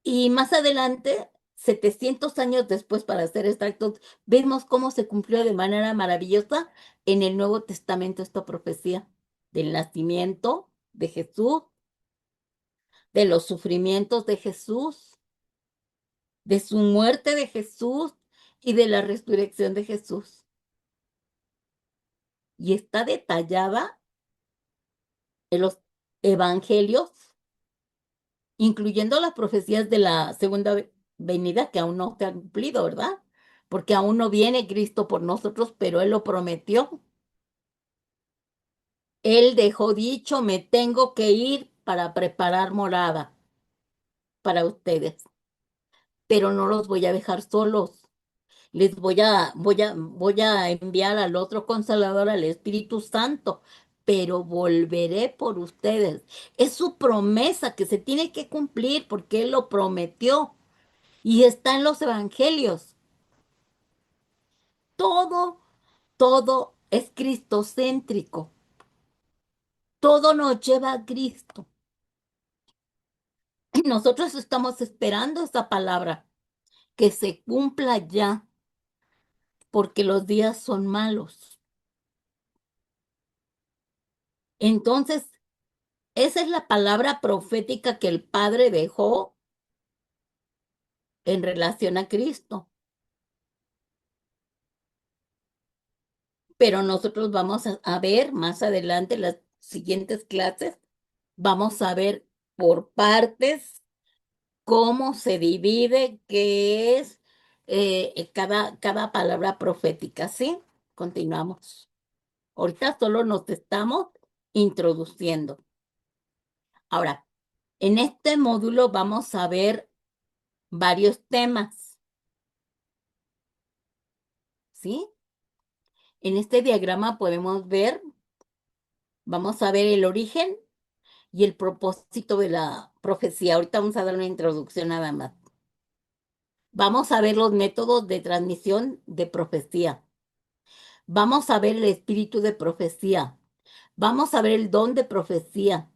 Y más adelante, 700 años después, para ser exactos, vemos cómo se cumplió de manera maravillosa en el Nuevo Testamento esta profecía del nacimiento de Jesús, de los sufrimientos de Jesús, de su muerte de Jesús y de la resurrección de Jesús. Y está detallada en los evangelios, incluyendo las profecías de la segunda venida que aún no se han cumplido, ¿verdad? Porque aún no viene Cristo por nosotros, pero Él lo prometió. Él dejó dicho, me tengo que ir para preparar morada para ustedes, pero no los voy a dejar solos. Les voy a enviar al otro Consolador, al Espíritu Santo, pero volveré por ustedes. Es su promesa que se tiene que cumplir porque Él lo prometió y está en los evangelios. Todo, todo es cristocéntrico. Todo nos lleva a Cristo. Y nosotros estamos esperando esa palabra, que se cumpla ya, porque los días son malos. Entonces, esa es la palabra profética que el Padre dejó en relación a Cristo. Pero nosotros vamos a ver más adelante las siguientes clases, vamos a ver por partes cómo se divide, qué es cada palabra profética, ¿sí? Continuamos. Ahorita solo nos estamos introduciendo. Ahora, en este módulo vamos a ver varios temas, ¿sí? En este diagrama podemos ver, vamos a ver el origen y el propósito de la profecía. Ahorita vamos a dar una introducción nada más. Vamos a ver los métodos de transmisión de profecía. Vamos a ver el espíritu de profecía. Vamos a ver el don de profecía.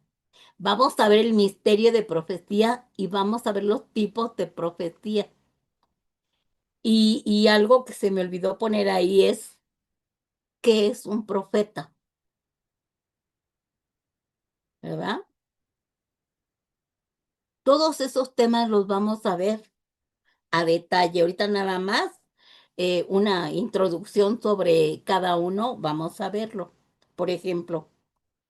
Vamos a ver el misterio de profecía y vamos a ver los tipos de profecía. Y algo que se me olvidó poner ahí es, ¿qué es un profeta? ¿Verdad? Todos esos temas los vamos a ver a detalle. Ahorita nada más una introducción sobre cada uno, vamos a verlo. Por ejemplo,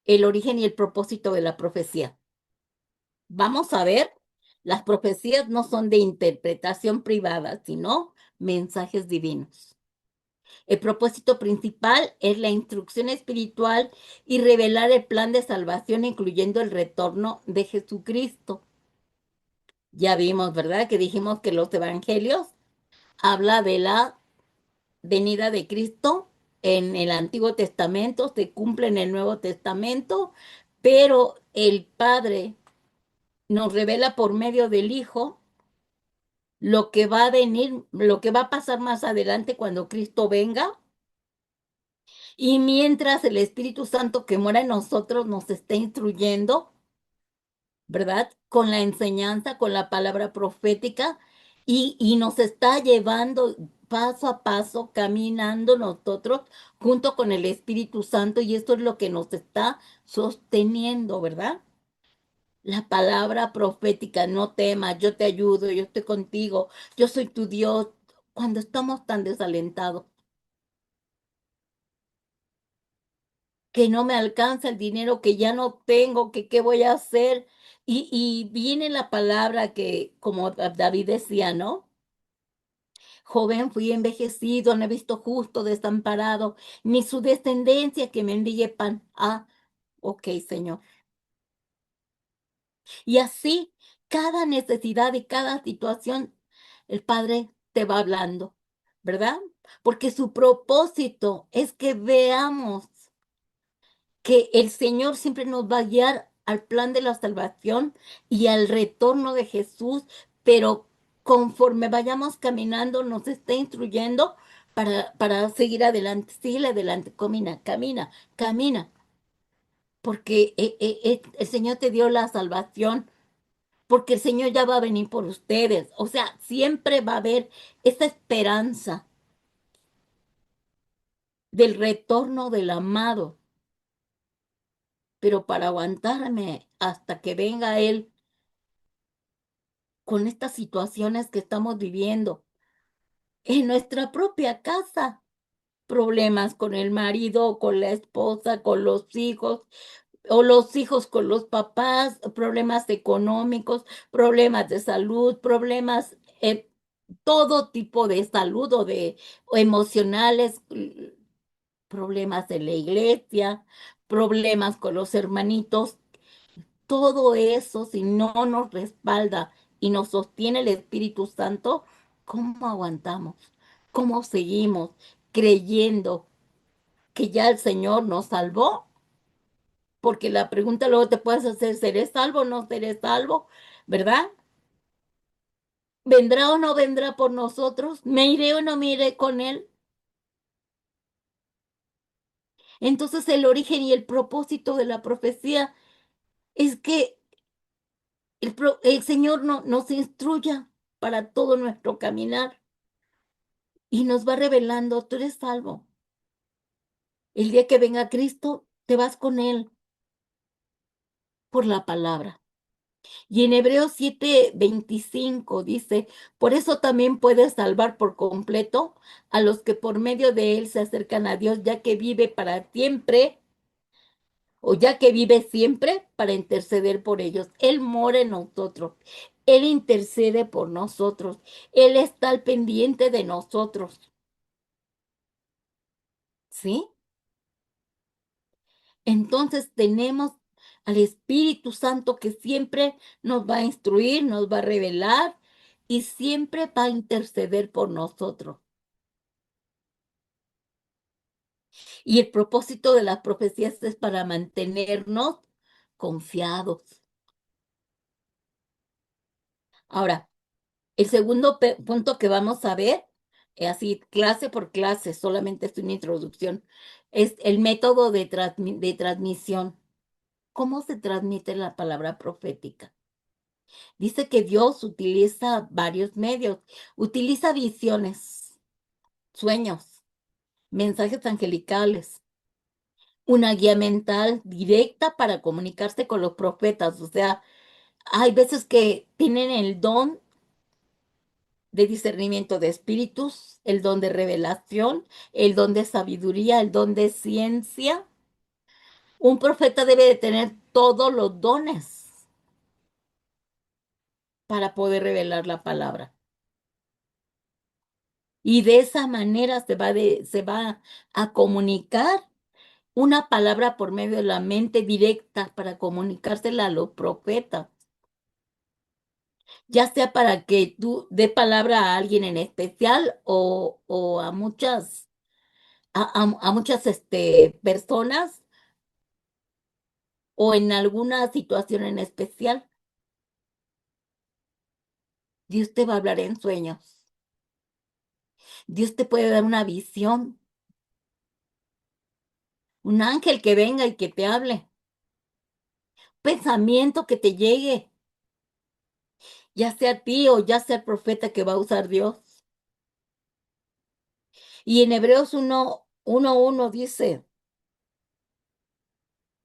el origen y el propósito de la profecía. Vamos a ver, las profecías no son de interpretación privada, sino mensajes divinos. El propósito principal es la instrucción espiritual y revelar el plan de salvación, incluyendo el retorno de Jesucristo. Ya vimos, ¿verdad? Que dijimos que los evangelios habla de la venida de Cristo en el Antiguo Testamento, se cumple en el Nuevo Testamento, pero el Padre nos revela por medio del Hijo lo que va a venir, lo que va a pasar más adelante cuando Cristo venga. Y mientras el Espíritu Santo que mora en nosotros nos está instruyendo, ¿verdad? Con la enseñanza, con la palabra profética y nos está llevando paso a paso, caminando nosotros junto con el Espíritu Santo y esto es lo que nos está sosteniendo, ¿verdad? La palabra profética, no temas, yo te ayudo, yo estoy contigo, yo soy tu Dios. Cuando estamos tan desalentados, que no me alcanza el dinero, que ya no tengo, que qué voy a hacer. Y viene la palabra que, como David decía, ¿no? Joven fui envejecido, no he visto justo desamparado, ni su descendencia que mendigue pan. Ah, ok, Señor. Y así, cada necesidad y cada situación, el Padre te va hablando, ¿verdad? Porque su propósito es que veamos que el Señor siempre nos va a guiar al plan de la salvación y al retorno de Jesús, pero conforme vayamos caminando, nos está instruyendo para seguir adelante, seguir adelante, camina, camina, camina, porque el Señor te dio la salvación, porque el Señor ya va a venir por ustedes. O sea, siempre va a haber esa esperanza del retorno del amado, pero para aguantarme hasta que venga Él con estas situaciones que estamos viviendo en nuestra propia casa, problemas con el marido, con la esposa, con los hijos, o los hijos con los papás, problemas económicos, problemas de salud, problemas, todo tipo de salud o emocionales, problemas de la iglesia, problemas con los hermanitos. Todo eso, si no nos respalda y nos sostiene el Espíritu Santo, ¿cómo aguantamos? ¿Cómo seguimos creyendo que ya el Señor nos salvó? Porque la pregunta luego te puedes hacer, ¿seré salvo o no seré salvo? ¿Verdad? ¿Vendrá o no vendrá por nosotros? ¿Me iré o no me iré con Él? Entonces el origen y el propósito de la profecía es que el Señor nos instruya para todo nuestro caminar y nos va revelando, tú eres salvo. El día que venga Cristo, te vas con Él por la palabra. Y en Hebreos 7:25 dice, por eso también puede salvar por completo a los que por medio de Él se acercan a Dios, ya que vive para siempre, o ya que vive siempre para interceder por ellos. Él mora en nosotros. Él intercede por nosotros. Él está al pendiente de nosotros. ¿Sí? Entonces tenemos al Espíritu Santo que siempre nos va a instruir, nos va a revelar y siempre va a interceder por nosotros. Y el propósito de las profecías es para mantenernos confiados. Ahora, el segundo punto que vamos a ver, así clase por clase, solamente es una introducción, es el método de transmisión. ¿Cómo se transmite la palabra profética? Dice que Dios utiliza varios medios, utiliza visiones, sueños, mensajes angelicales, una guía mental directa para comunicarse con los profetas. O sea, hay veces que tienen el don de discernimiento de espíritus, el don de revelación, el don de sabiduría, el don de ciencia. Un profeta debe de tener todos los dones para poder revelar la palabra. Y de esa manera se va a comunicar una palabra por medio de la mente directa para comunicársela a los profetas, ya sea para que tú dé palabra a alguien en especial o a a muchas personas o en alguna situación en especial. Dios te va a hablar en sueños. Dios te puede dar una visión, un ángel que venga y que te hable, pensamiento que te llegue, ya sea a ti o ya sea el profeta que va a usar Dios. Y en Hebreos 1:1 dice,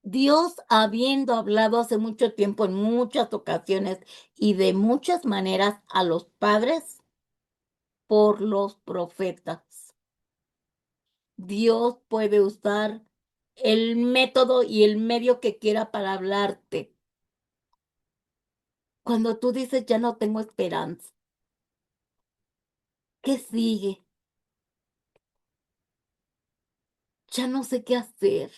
Dios habiendo hablado hace mucho tiempo en muchas ocasiones y de muchas maneras a los padres por los profetas. Dios puede usar el método y el medio que quiera para hablarte. Cuando tú dices, ya no tengo esperanza, ¿qué sigue? Ya no sé qué hacer.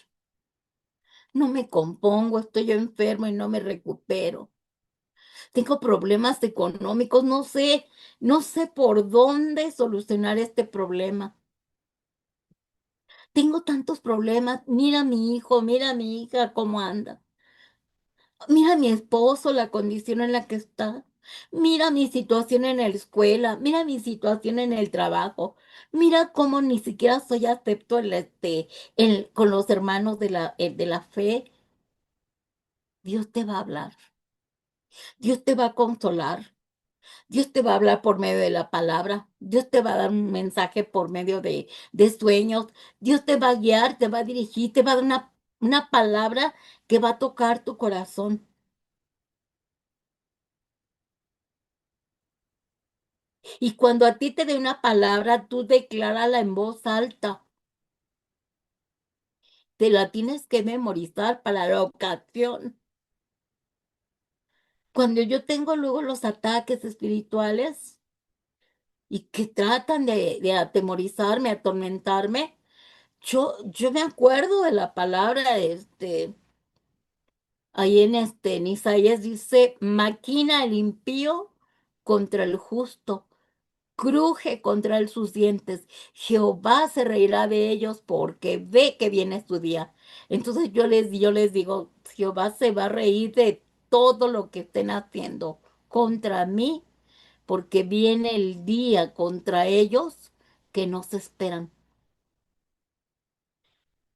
No me compongo, estoy enfermo y no me recupero. tengo problemas económicos, no sé por dónde solucionar este problema. Tengo tantos problemas, mira a mi hijo, mira a mi hija cómo anda. Mira a mi esposo, la condición en la que está. Mira mi situación en la escuela. Mira mi situación en el trabajo. Mira cómo ni siquiera soy acepto con los hermanos de la fe. Dios te va a hablar. Dios te va a consolar. Dios te va a hablar por medio de la palabra. Dios te va a dar un mensaje por medio de sueños. Dios te va a guiar, te va a dirigir, te va a dar una palabra que va a tocar tu corazón. Y cuando a ti te dé una palabra, tú declárala en voz alta. Te la tienes que memorizar para la ocasión. Cuando yo tengo luego los ataques espirituales y que tratan de atemorizarme, atormentarme, yo me acuerdo de la palabra, ahí en Isaías dice, maquina el impío contra el justo, cruje contra él sus dientes. Jehová se reirá de ellos porque ve que viene su día. Entonces yo les digo, Jehová se va a reír de todo lo que estén haciendo contra mí, porque viene el día contra ellos que no se esperan.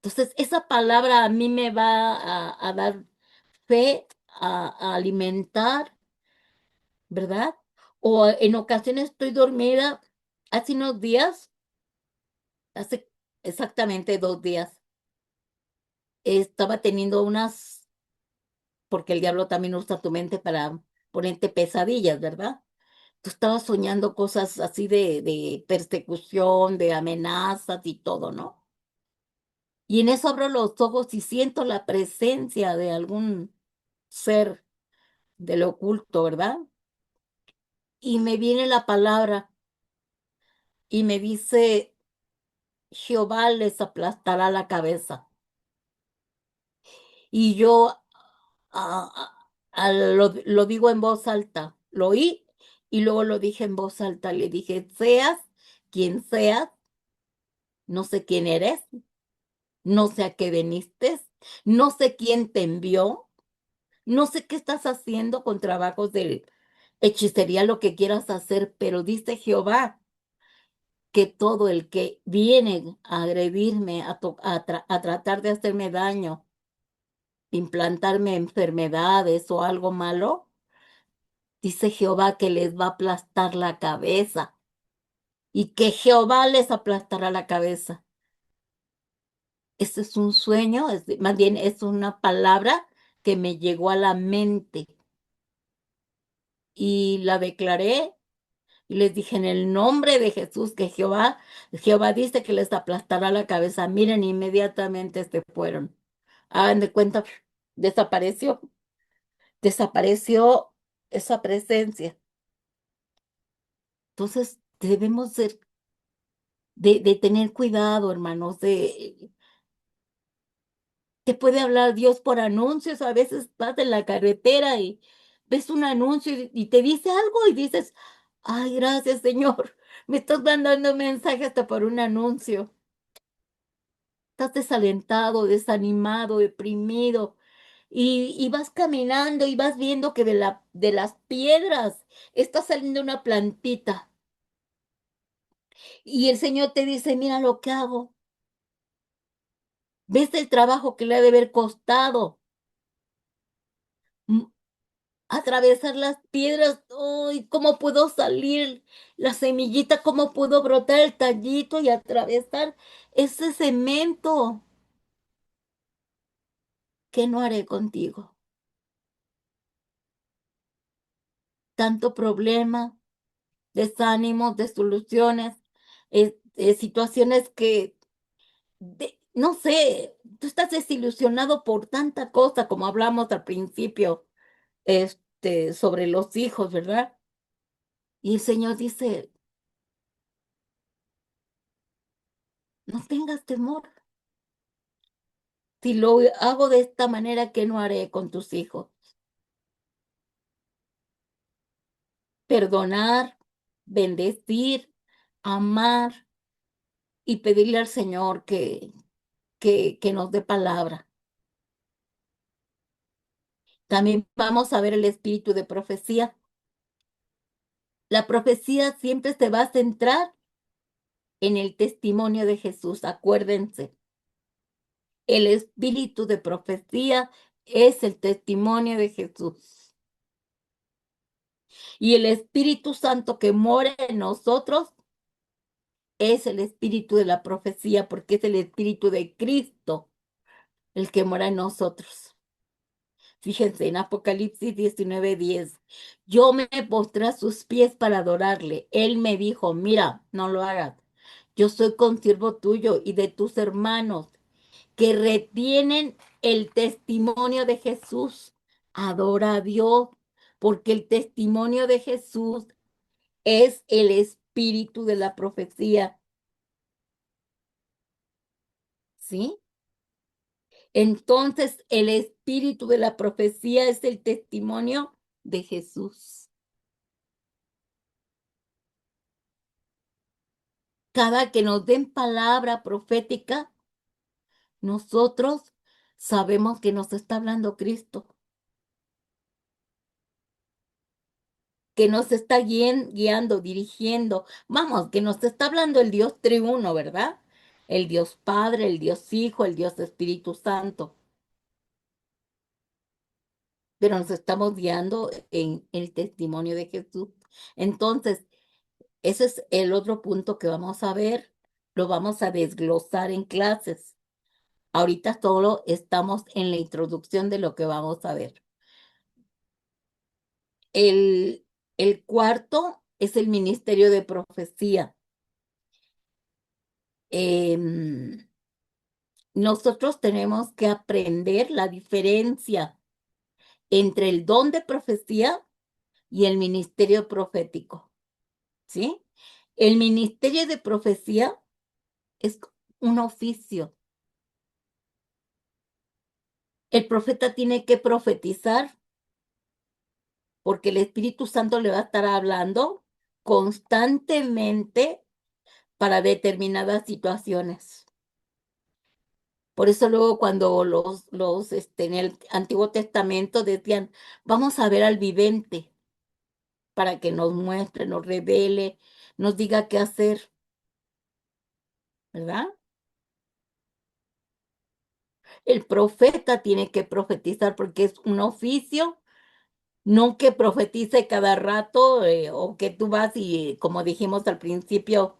Entonces, esa palabra a mí me va a dar fe, a alimentar, ¿verdad? O en ocasiones estoy dormida. Hace unos días, hace exactamente 2 días, estaba teniendo porque el diablo también usa tu mente para ponerte pesadillas, ¿verdad? Tú estabas soñando cosas así de persecución, de amenazas y todo, ¿no? Y en eso abro los ojos y siento la presencia de algún ser del oculto, ¿verdad? Y me viene la palabra y me dice, Jehová les aplastará la cabeza. Y yo lo digo en voz alta, lo oí y luego lo dije en voz alta, le dije, seas quien seas, no sé quién eres, no sé a qué viniste, no sé quién te envió, no sé qué estás haciendo con trabajos de hechicería, lo que quieras hacer, pero dice Jehová que todo el que viene a agredirme, a tratar de hacerme daño, implantarme enfermedades o algo malo, dice Jehová que les va a aplastar la cabeza y que Jehová les aplastará la cabeza. Ese es un sueño, más bien es una palabra que me llegó a la mente y la declaré y les dije en el nombre de Jesús que Jehová dice que les aplastará la cabeza. Miren, inmediatamente se fueron. Hagan de cuenta, desapareció esa presencia. Entonces, debemos de tener cuidado, hermanos, te puede hablar Dios por anuncios, a veces vas en la carretera y ves un anuncio y te dice algo y dices, ay, gracias, Señor, me estás mandando un mensaje hasta por un anuncio. Estás desalentado, desanimado, deprimido. Y vas caminando y vas viendo que de las piedras está saliendo una plantita. Y el Señor te dice, mira lo que hago. ¿Ves el trabajo que le ha de haber costado? Mm, Atravesar las piedras. ¡Ay! ¿Cómo puedo salir la semillita? ¿Cómo puedo brotar el tallito y atravesar ese cemento? ¿Qué no haré contigo? Tanto problema, desánimos, desilusiones, situaciones que, no sé, tú estás desilusionado por tanta cosa, como hablamos al principio, sobre los hijos, ¿verdad? Y el Señor dice, no tengas temor. Si lo hago de esta manera, ¿qué no haré con tus hijos? perdonar, bendecir, amar y pedirle al Señor que nos dé palabra. También vamos a ver el espíritu de profecía. La profecía siempre se va a centrar en el testimonio de Jesús. Acuérdense, el espíritu de profecía es el testimonio de Jesús. Y el Espíritu Santo que mora en nosotros es el espíritu de la profecía, porque es el espíritu de Cristo el que mora en nosotros. Fíjense en Apocalipsis 19:10. Yo me postré a sus pies para adorarle. Él me dijo, mira, no lo hagas. Yo soy consiervo tuyo y de tus hermanos que retienen el testimonio de Jesús. Adora a Dios, porque el testimonio de Jesús es el espíritu de la profecía. ¿Sí? Entonces, el espíritu de la profecía es el testimonio de Jesús. Cada que nos den palabra profética, nosotros sabemos que nos está hablando Cristo, que nos está guiando, dirigiendo. Vamos, que nos está hablando el Dios triuno, ¿verdad? El Dios Padre, el Dios Hijo, el Dios Espíritu Santo. Pero nos estamos guiando en el testimonio de Jesús. Entonces, ese es el otro punto que vamos a ver. Lo vamos a desglosar en clases. Ahorita solo estamos en la introducción de lo que vamos a ver. El, el cuarto es el ministerio de profecía. Em, Nosotros tenemos que aprender la diferencia entre el don de profecía y el ministerio profético, ¿sí? El ministerio de profecía es un oficio. El profeta tiene que profetizar porque el Espíritu Santo le va a estar hablando constantemente para determinadas situaciones. Por eso luego cuando en el Antiguo Testamento decían, vamos a ver al vidente para que nos muestre, nos revele, nos diga qué hacer, ¿verdad? El profeta tiene que profetizar porque es un oficio, no que profetice cada rato o que tú vas y, como dijimos al principio,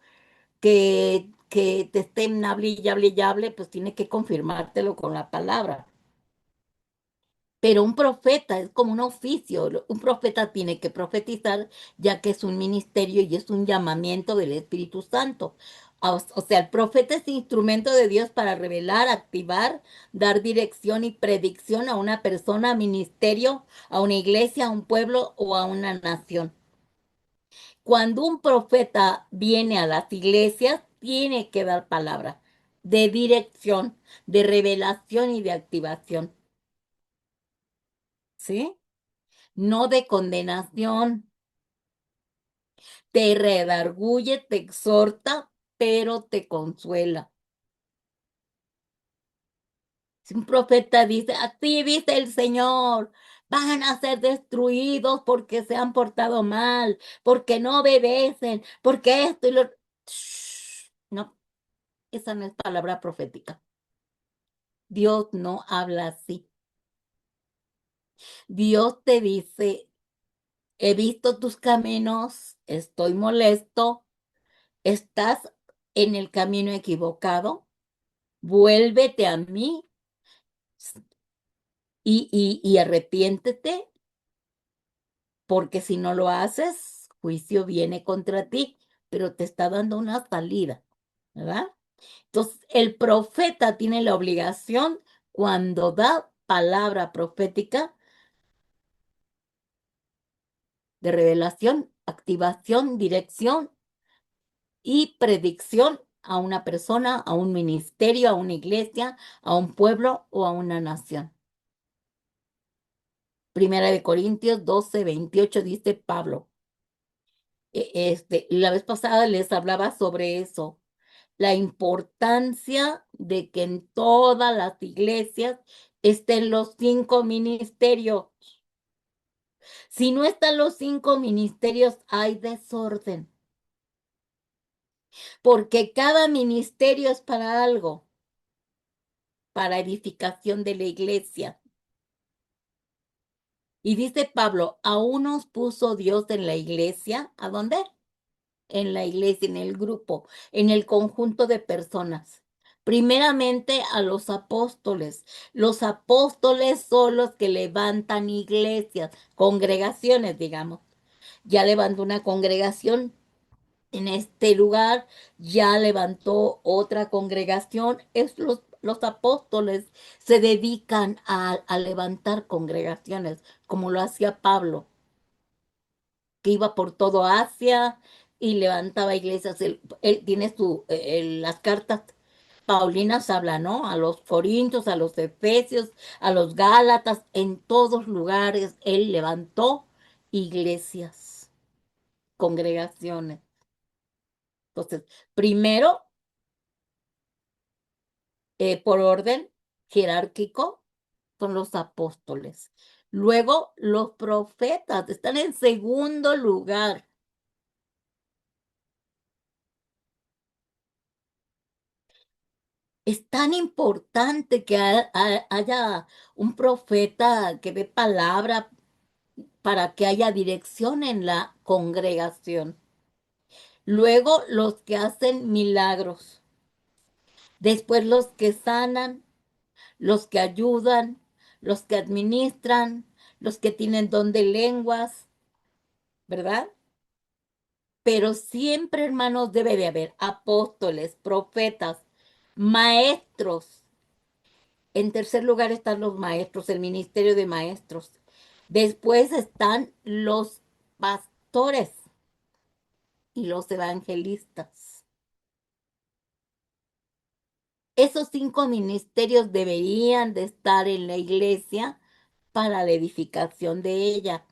que te estén hable y hable, pues tiene que confirmártelo con la palabra. Pero un profeta es como un oficio. Un profeta tiene que profetizar, ya que es un ministerio y es un llamamiento del Espíritu Santo. O sea, el profeta es instrumento de Dios para revelar, activar, dar dirección y predicción a una persona, a ministerio, a una iglesia, a un pueblo o a una nación. Cuando un profeta viene a las iglesias, tiene que dar palabra de dirección, de revelación y de activación, ¿sí? No de condenación. Te redarguye, te exhorta, pero te consuela. Si un profeta dice, así dice el Señor, van a ser destruidos porque se han portado mal, porque no obedecen, porque esto y lo... Shh, no, esa no es palabra profética. Dios no habla así. Dios te dice, he visto tus caminos, estoy molesto, estás en el camino equivocado, vuélvete a mí y arrepiéntete, porque si no lo haces, juicio viene contra ti, pero te está dando una salida, ¿verdad? Entonces, el profeta tiene la obligación, cuando da palabra profética, de revelación, activación, dirección y predicción a una persona, a un ministerio, a una iglesia, a un pueblo o a una nación. Primera de Corintios 12:28 dice Pablo. La vez pasada les hablaba sobre eso, la importancia de que en todas las iglesias estén los 5 ministerios. Si no están los 5 ministerios, hay desorden, porque cada ministerio es para algo, para edificación de la iglesia. Y dice Pablo, a unos puso Dios en la iglesia, ¿a dónde? En la iglesia, en el grupo, en el conjunto de personas. Primeramente a los apóstoles. Los apóstoles son los que levantan iglesias, congregaciones, digamos. Ya levantó una congregación en este lugar, ya levantó otra congregación. Los apóstoles se dedican a levantar congregaciones, como lo hacía Pablo, que iba por todo Asia y levantaba iglesias. Él tiene las cartas Paulinas, habla, ¿no? A los corintios, a los efesios, a los gálatas, en todos lugares él levantó iglesias, congregaciones. Entonces, primero, por orden jerárquico, son los apóstoles. Luego, los profetas están en segundo lugar. Es tan importante que haya un profeta que dé palabra para que haya dirección en la congregación. Luego los que hacen milagros. Después los que sanan, los que ayudan, los que administran, los que tienen don de lenguas, ¿verdad? Pero siempre, hermanos, debe de haber apóstoles, profetas, maestros. En tercer lugar están los maestros, el ministerio de maestros. Después están los pastores y los evangelistas. Esos 5 ministerios deberían de estar en la iglesia para la edificación de ella.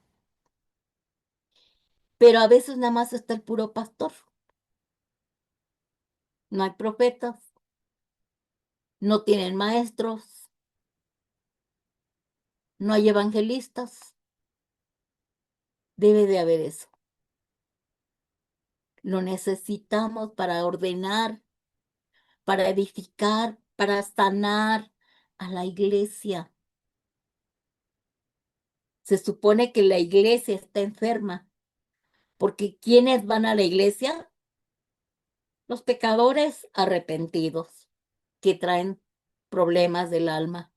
Pero a veces nada más está el puro pastor. No hay profetas, no tienen maestros, no hay evangelistas. Debe de haber eso. Lo necesitamos para ordenar, para edificar, para sanar a la iglesia. Se supone que la iglesia está enferma, porque ¿quiénes van a la iglesia? Los pecadores arrepentidos, que traen problemas del alma.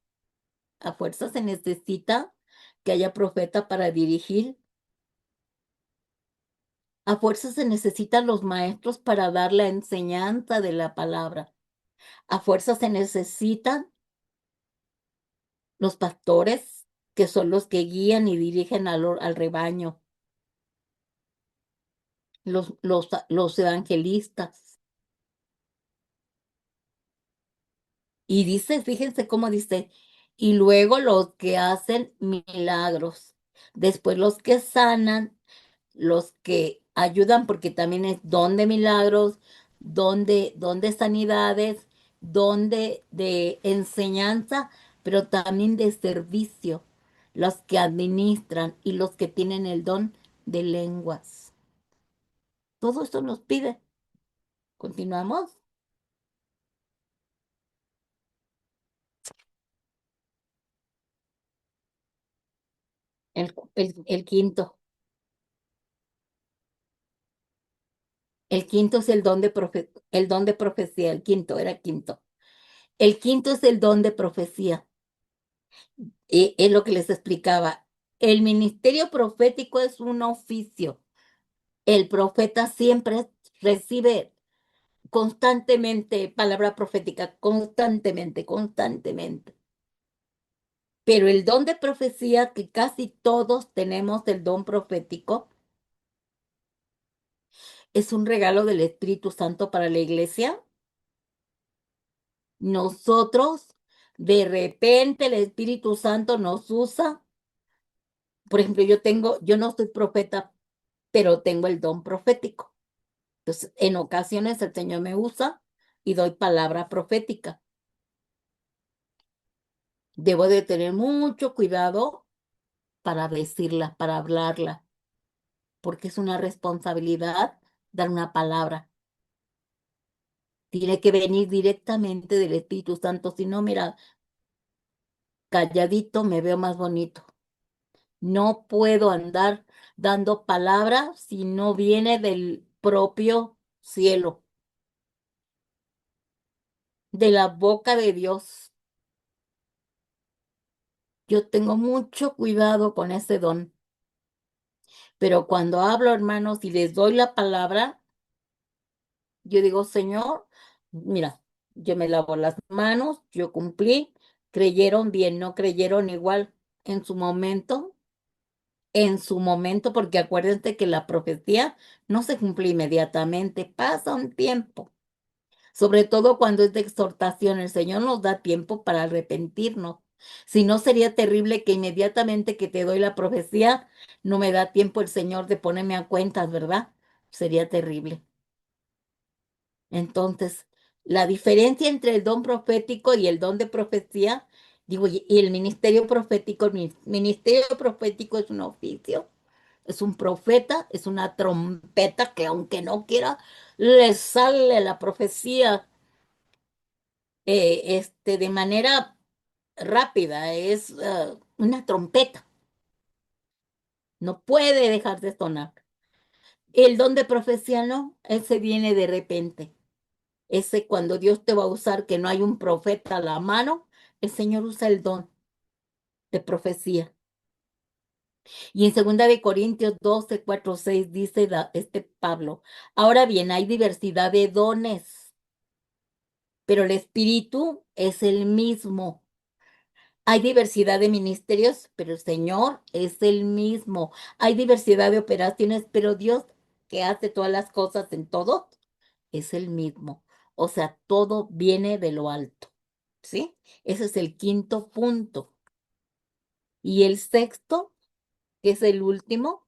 A fuerza se necesita que haya profeta para dirigir. A fuerza se necesitan los maestros para dar la enseñanza de la palabra. A fuerza se necesitan los pastores, que son los que guían y dirigen al rebaño. Los evangelistas. Y dice, fíjense cómo dice, y luego los que hacen milagros, después los que sanan, los que ayudan, porque también es don de milagros, don de sanidades, don de enseñanza, pero también de servicio, los que administran y los que tienen el don de lenguas. Todo esto nos pide. Continuamos. El quinto. El quinto es el don de profecía. El quinto era quinto. El quinto es el don de profecía. Y es lo que les explicaba. El ministerio profético es un oficio. El profeta siempre recibe constantemente palabra profética, constantemente, constantemente. Pero el don de profecía, que casi todos tenemos el don profético, es un regalo del Espíritu Santo para la iglesia. Nosotros, de repente, el Espíritu Santo nos usa. Por ejemplo, yo no soy profeta, pero tengo el don profético. Entonces, en ocasiones el Señor me usa y doy palabra profética. Debo de tener mucho cuidado para decirla, para hablarla, porque es una responsabilidad dar una palabra. Tiene que venir directamente del Espíritu Santo. Si no, mira, calladito me veo más bonito. No puedo andar dando palabra si no viene del propio cielo, de la boca de Dios. Yo tengo mucho cuidado con ese don, pero cuando hablo, hermanos, y les doy la palabra, yo digo, Señor, mira, yo me lavo las manos, yo cumplí, creyeron bien, no creyeron igual en en su momento, porque acuérdense que la profecía no se cumple inmediatamente, pasa un tiempo. Sobre todo cuando es de exhortación, el Señor nos da tiempo para arrepentirnos. Si no, sería terrible que inmediatamente que te doy la profecía, no me da tiempo el Señor de ponerme a cuentas, ¿verdad? Sería terrible. Entonces, la diferencia entre el don profético y el don de profecía, digo, y el ministerio profético, ministerio profético es un oficio, es un profeta, es una trompeta que aunque no quiera, le sale la profecía de manera rápida, es una trompeta, no puede dejar de sonar. El don de profecía no, ese viene de repente. Ese cuando Dios te va a usar, que no hay un profeta a la mano, el Señor usa el don de profecía. Y en 2 Corintios 12, 4, 6 dice este Pablo, ahora bien, hay diversidad de dones, pero el Espíritu es el mismo. Hay diversidad de ministerios, pero el Señor es el mismo. Hay diversidad de operaciones, pero Dios que hace todas las cosas en todo es el mismo. O sea, todo viene de lo alto. ¿Sí? Ese es el quinto punto. Y el sexto, que es el último,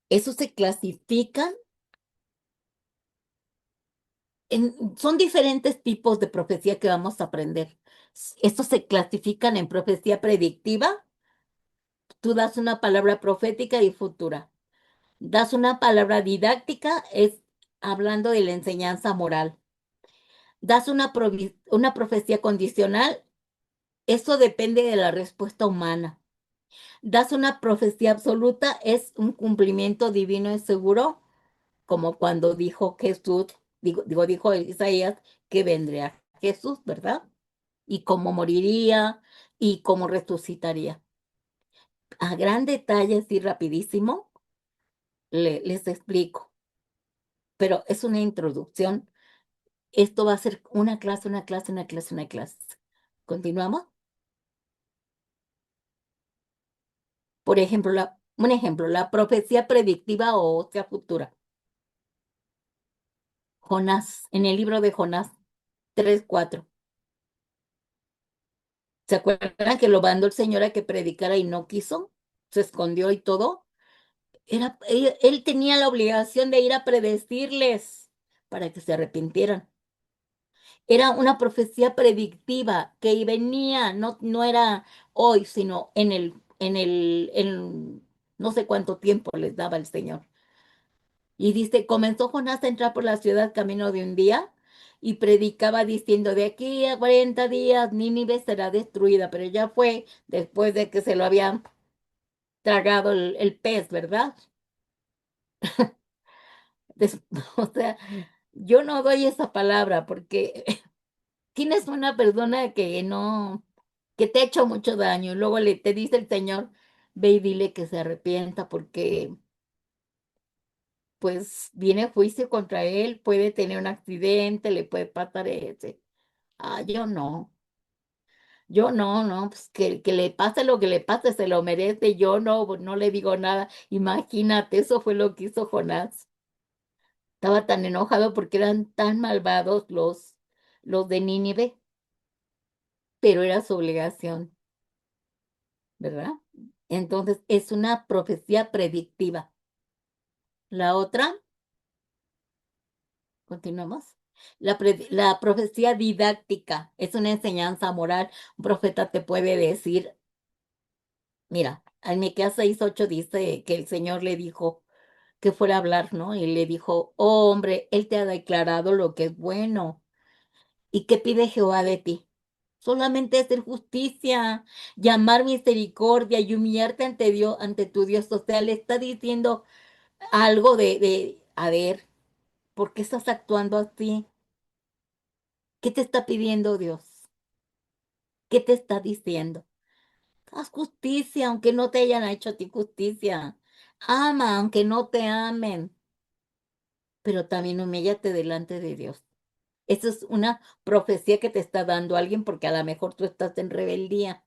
eso se clasifican son diferentes tipos de profecía que vamos a aprender. Estos se clasifican en profecía predictiva. Tú das una palabra profética y futura. Das una palabra didáctica, es hablando de la enseñanza moral. Das una profecía condicional, eso depende de la respuesta humana. Das una profecía absoluta, es un cumplimiento divino y seguro, como cuando dijo Jesús, dijo Isaías que vendría Jesús, ¿verdad? Y cómo moriría y cómo resucitaría. A gran detalle, así rapidísimo, les explico, pero es una introducción. Esto va a ser una clase, una clase, una clase, una clase. ¿Continuamos? Por ejemplo, un ejemplo, la profecía predictiva o sea futura. Jonás, en el libro de Jonás 3:4. ¿Se acuerdan que lo mandó el Señor a que predicara y no quiso? Se escondió y todo. Él tenía la obligación de ir a predecirles para que se arrepintieran. Era una profecía predictiva que venía, no era hoy, sino en no sé cuánto tiempo les daba el Señor. Y dice, comenzó Jonás a entrar por la ciudad camino de un día y predicaba diciendo, de aquí a 40 días Nínive será destruida, pero ya fue después de que se lo habían tragado el pez, ¿verdad? Des- o sea, yo no doy esa palabra porque tienes una persona que no, que te ha hecho mucho daño y luego te dice el Señor, ve y dile que se arrepienta porque pues viene juicio contra él, puede tener un accidente, le puede pasar ese. Ah, yo no, no, pues que le pase lo que le pase, se lo merece, yo no le digo nada. Imagínate, eso fue lo que hizo Jonás. Estaba tan enojado porque eran tan malvados los de Nínive, pero era su obligación. ¿verdad? Entonces, es una profecía predictiva. La otra, continuamos. La profecía didáctica es una enseñanza moral. Un profeta te puede decir, mira, en Miqueas 6:8 dice que el Señor le dijo que fuera a hablar, ¿no? Y le dijo, oh hombre, Él te ha declarado lo que es bueno. ¿Y qué pide Jehová de ti? Solamente hacer justicia, llamar misericordia y humillarte ante Dios, ante tu Dios. O sea, le está diciendo algo a ver, ¿por qué estás actuando así? ¿Qué te está pidiendo Dios? ¿Qué te está diciendo? Haz justicia, aunque no te hayan hecho a ti justicia. Ama, aunque no te amen, pero también humíllate delante de Dios. Eso es una profecía que te está dando alguien porque a lo mejor tú estás en rebeldía,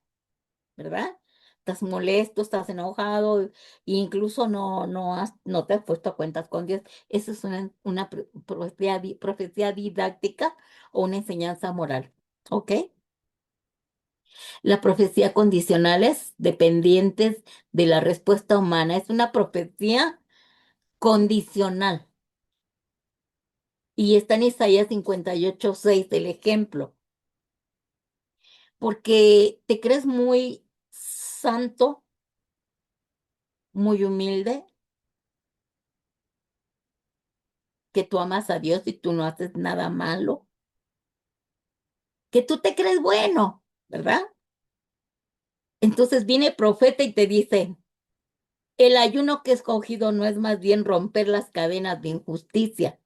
¿verdad? Estás molesto, estás enojado, e incluso no te has puesto a cuentas con Dios. Eso es una profecía, profecía didáctica o una enseñanza moral, ¿ok? La profecía condicionales dependientes de la respuesta humana es una profecía condicional y está en Isaías 58:6 el ejemplo, porque te crees muy santo, muy humilde, que tú amas a Dios y tú no haces nada malo, que tú te crees bueno, ¿verdad? Entonces viene el profeta y te dice, el ayuno que he escogido no es más bien romper las cadenas de injusticia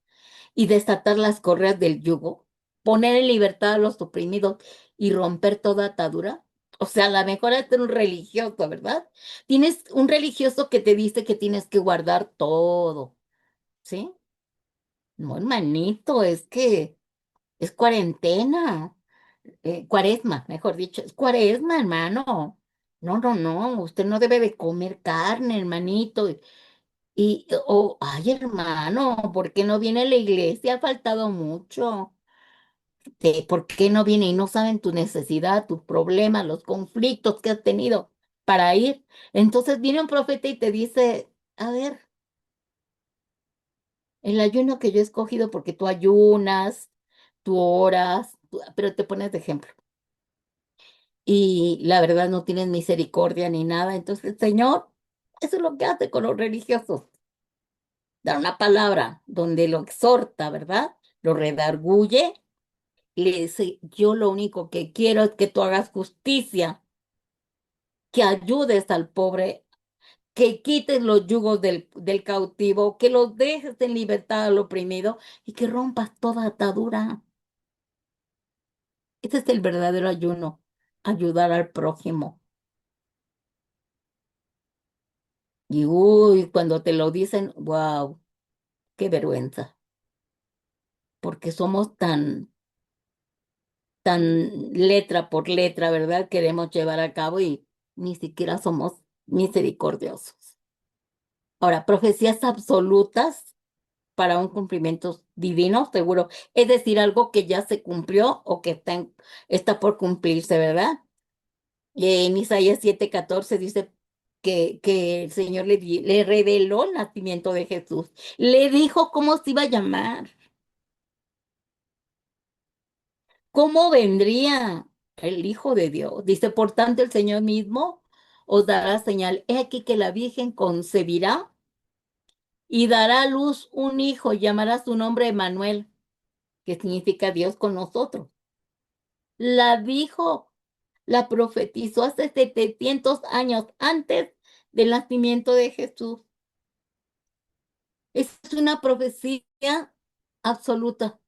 y desatar las correas del yugo, poner en libertad a los oprimidos y romper toda atadura. O sea, a lo mejor es un religioso, ¿verdad? Tienes un religioso que te dice que tienes que guardar todo, ¿sí? No, hermanito, es que es cuarentena, cuaresma, mejor dicho, es cuaresma, hermano. No, no, no, usted no debe de comer carne, hermanito. Ay, hermano, ¿por qué no viene a la iglesia? Ha faltado mucho. ¿Por qué no viene y no saben tu necesidad, tus problemas, los conflictos que has tenido para ir? Entonces viene un profeta y te dice, a ver, el ayuno que yo he escogido porque tú ayunas, tú oras, pero te pones de ejemplo. Y la verdad no tienes misericordia ni nada. Entonces, Señor, eso es lo que hace con los religiosos. Da una palabra donde lo exhorta, ¿verdad? Lo redarguye. Le dice, yo lo único que quiero es que tú hagas justicia, que ayudes al pobre, que quites los yugos del cautivo, que los dejes en libertad al oprimido y que rompas toda atadura. Ese es el verdadero ayuno, ayudar al prójimo. Y uy, cuando te lo dicen, wow, qué vergüenza, porque somos tan letra por letra, ¿verdad? Queremos llevar a cabo y ni siquiera somos misericordiosos. Ahora, profecías absolutas para un cumplimiento divino, seguro. Es decir, algo que ya se cumplió o que está por cumplirse, ¿verdad? Y en Isaías 7:14 dice que el Señor le reveló el nacimiento de Jesús. Le dijo cómo se iba a llamar, cómo vendría el Hijo de Dios. Dice, por tanto, el Señor mismo os dará señal. He aquí que la Virgen concebirá y dará a luz un hijo, llamará su nombre Emmanuel, que significa Dios con nosotros. La dijo, la profetizó hace 700 años antes del nacimiento de Jesús. Es una profecía absoluta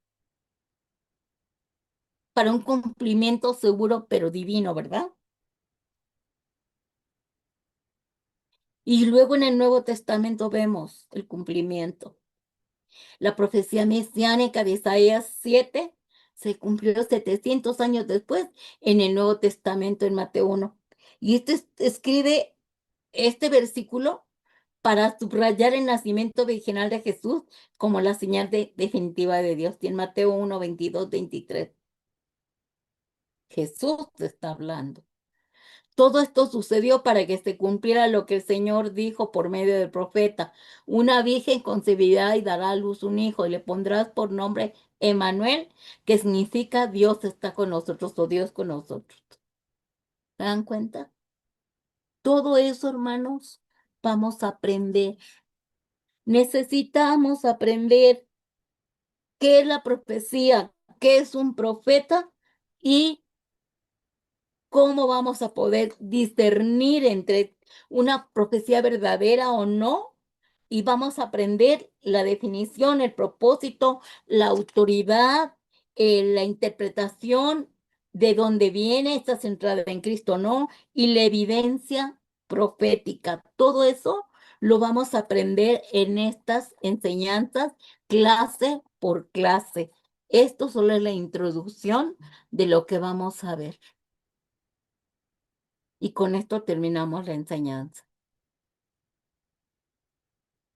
para un cumplimiento seguro pero divino, ¿verdad? Y luego en el Nuevo Testamento vemos el cumplimiento. La profecía mesiánica de Isaías 7 se cumplió 700 años después en el Nuevo Testamento en Mateo 1. Y escribe este versículo para subrayar el nacimiento virginal de Jesús como la señal definitiva de Dios. Y en Mateo 1, 22, 23, Jesús te está hablando. Todo esto sucedió para que se cumpliera lo que el Señor dijo por medio del profeta. Una virgen concebirá y dará a luz un hijo y le pondrás por nombre Emmanuel, que significa Dios está con nosotros o Dios con nosotros. ¿Se dan cuenta? Todo eso, hermanos, vamos a aprender. Necesitamos aprender qué es la profecía, qué es un profeta y cómo vamos a poder discernir entre una profecía verdadera o no. Y vamos a aprender la definición, el propósito, la autoridad, la interpretación de dónde viene, esta centrada en Cristo o no, y la evidencia profética. Todo eso lo vamos a aprender en estas enseñanzas, clase por clase. Esto solo es la introducción de lo que vamos a ver. Y con esto terminamos la enseñanza.